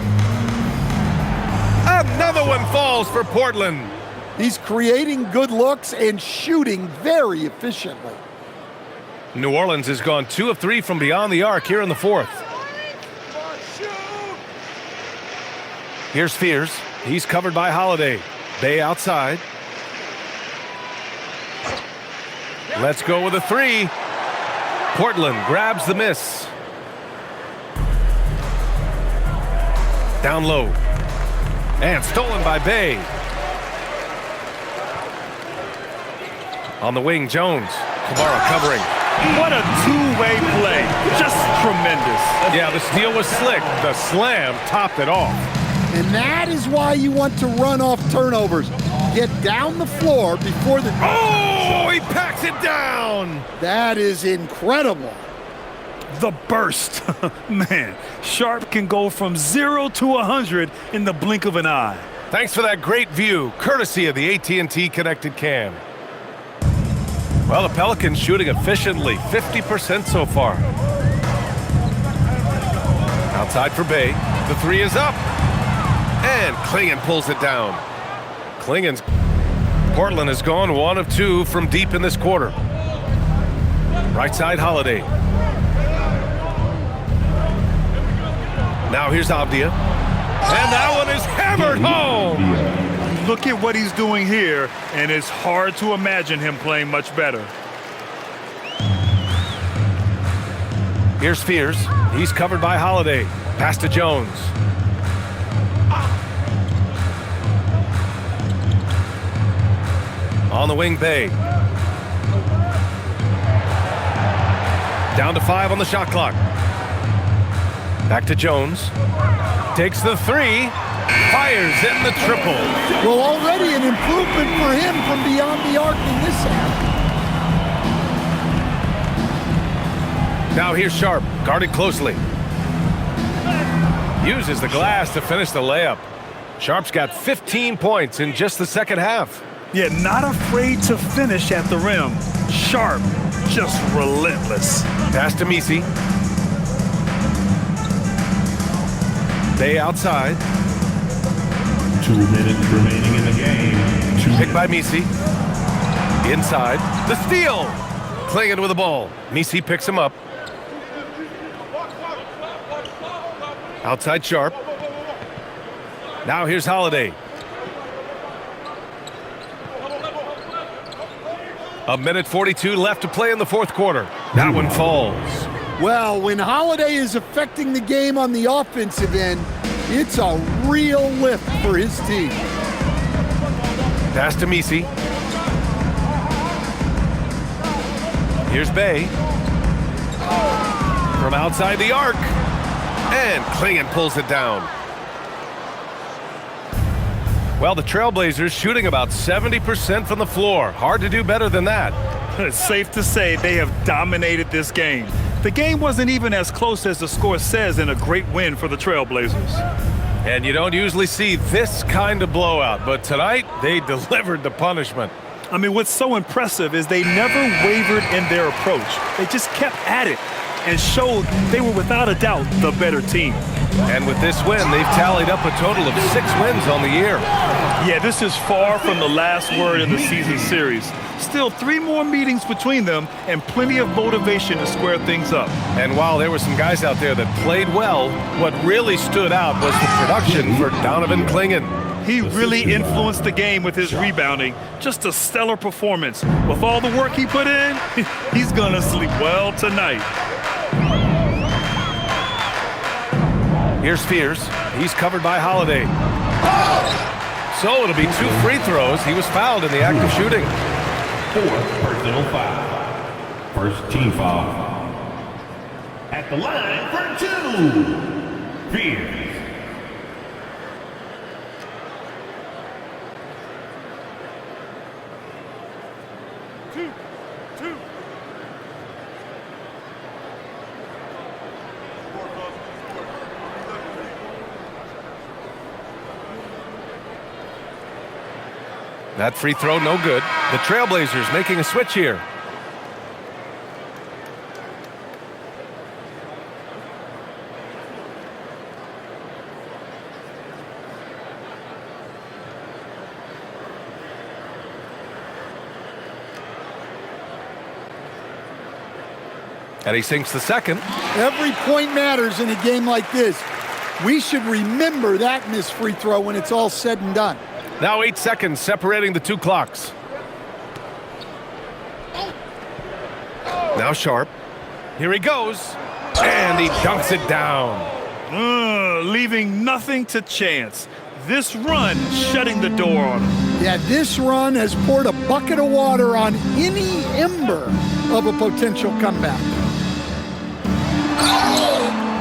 Another one falls for Portland. He's creating good looks and shooting very efficiently. New Orleans has gone 2 of 3 from beyond the arc here in the fourth. Here's Fears. He's covered by Holiday. Bey outside. Let's go with a 3. Portland grabs the miss. Down low. And stolen by Bey. On the wing, Jones. Kamara covering. What a two-way play. Just tremendous. Yeah, the steal was slick. The slam topped it off. And that is why you want to run off turnovers. Get down the floor before the... Oh, he packs it down. That is incredible. The burst. Man, Sharp can go from 0 to 100 in the blink of an eye. Thanks for that great view, courtesy of the AT&T Connected Cam. Well, the Pelicans shooting efficiently, 50% so far. Outside for Bey. The 3 is up. And Klingon pulls it down. Portland has gone 1 of 2 from deep in this quarter. Right side, Holiday. Now here's Avdia. And that one is hammered home. Look at what he's doing here, and it's hard to imagine him playing much better. Here's Fears. He's covered by Holiday. Pass to Jones. On the wing, Bay. Down to 5 on the shot clock. Back to Jones. Takes the 3. Fires in the triple. Well, already an improvement for him from beyond the arc in this half. Now here's Sharp, guarded closely. Uses the glass to finish the layup. Sharp's got 15 points in just the second half. Yeah, not afraid to finish at the rim. Sharp, just relentless. Pass to Misi. Bay outside. 2 minutes remaining in the game. Picked by Misi. Inside. The steal. Clingan with the ball. Misi picks him up. Outside Sharp. Now here's Holiday. A minute 42 left to play in the fourth quarter. That one falls. Well, when Holiday is affecting the game on the offensive end, it's a real lift for his team. Pass to Misi. Here's Bay. From outside the arc. And Clingan pulls it down. Well, the Trailblazers shooting about 70% from the floor. Hard to do better than that. It's safe to say they have dominated this game. The game wasn't even as close as the score says in a great win for the Trailblazers. And you don't usually see this kind of blowout, but tonight they delivered the punishment. I mean, what's so impressive is they never wavered in their approach. They just kept at it and showed they were without a doubt the better team. And with this win, they've tallied up a total of 6 wins on the year. Yeah, this is far from the last word in the season series. Still 3 more meetings between them and plenty of motivation to square things up. And while there were some guys out there that played well, what really stood out was the production for Donovan Clingan. He really influenced the game with his rebounding. Just a stellar performance. With all the work he put in, he's gonna sleep well tonight. Here's Fears. He's covered by Holiday. So it'll be 2 free throws. He was fouled in the act of shooting. 4th personal foul. First team foul. At the line for 2. Fears. That free throw, no good. The Trailblazers making a switch here. And he sinks the second. Every point matters in a game like this. We should remember that missed free throw when it's all said and done. Now 8 seconds separating the 2 clocks. Now Sharp. Here he goes. And he dunks it down. Leaving nothing to chance. This run shutting the door on him. Yeah, this run has poured a bucket of water on any ember of a potential comeback.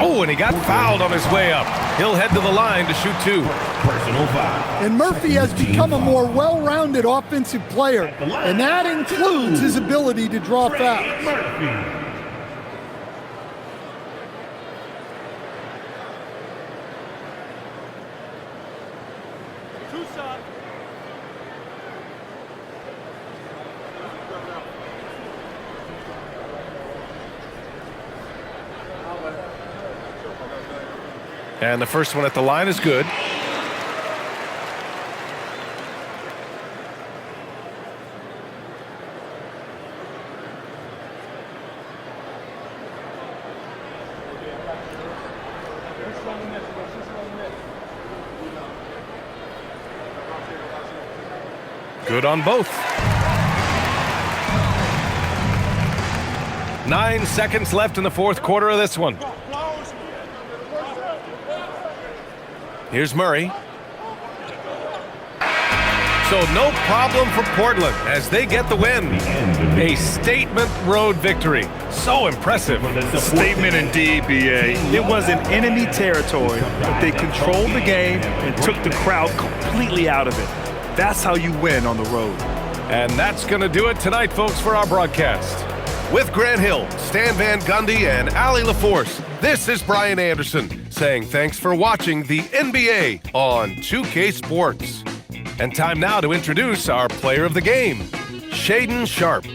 Oh, and he got fouled on his way up. He'll head to the line to shoot 2. Personal foul. And Murphy has become a more well-rounded offensive player, and that includes his ability to draw fouls. Murphy. And the first one at the line is good. Good on both. 9 seconds left in the fourth quarter of this one. Here's Murray. So no problem for Portland as they get the win. A statement road victory. So impressive. Statement indeed, B.A. It wasn't enemy territory, but they controlled the game and took the crowd completely out of it. That's how you win on the road. And that's going to do it tonight, folks, for our broadcast. With Grant Hill, Stan Van Gundy, and Ali LaForce, this is Brian Anderson saying thanks for watching the NBA on 2K Sports. And time now to introduce our player of the game, Shaedon Sharpe.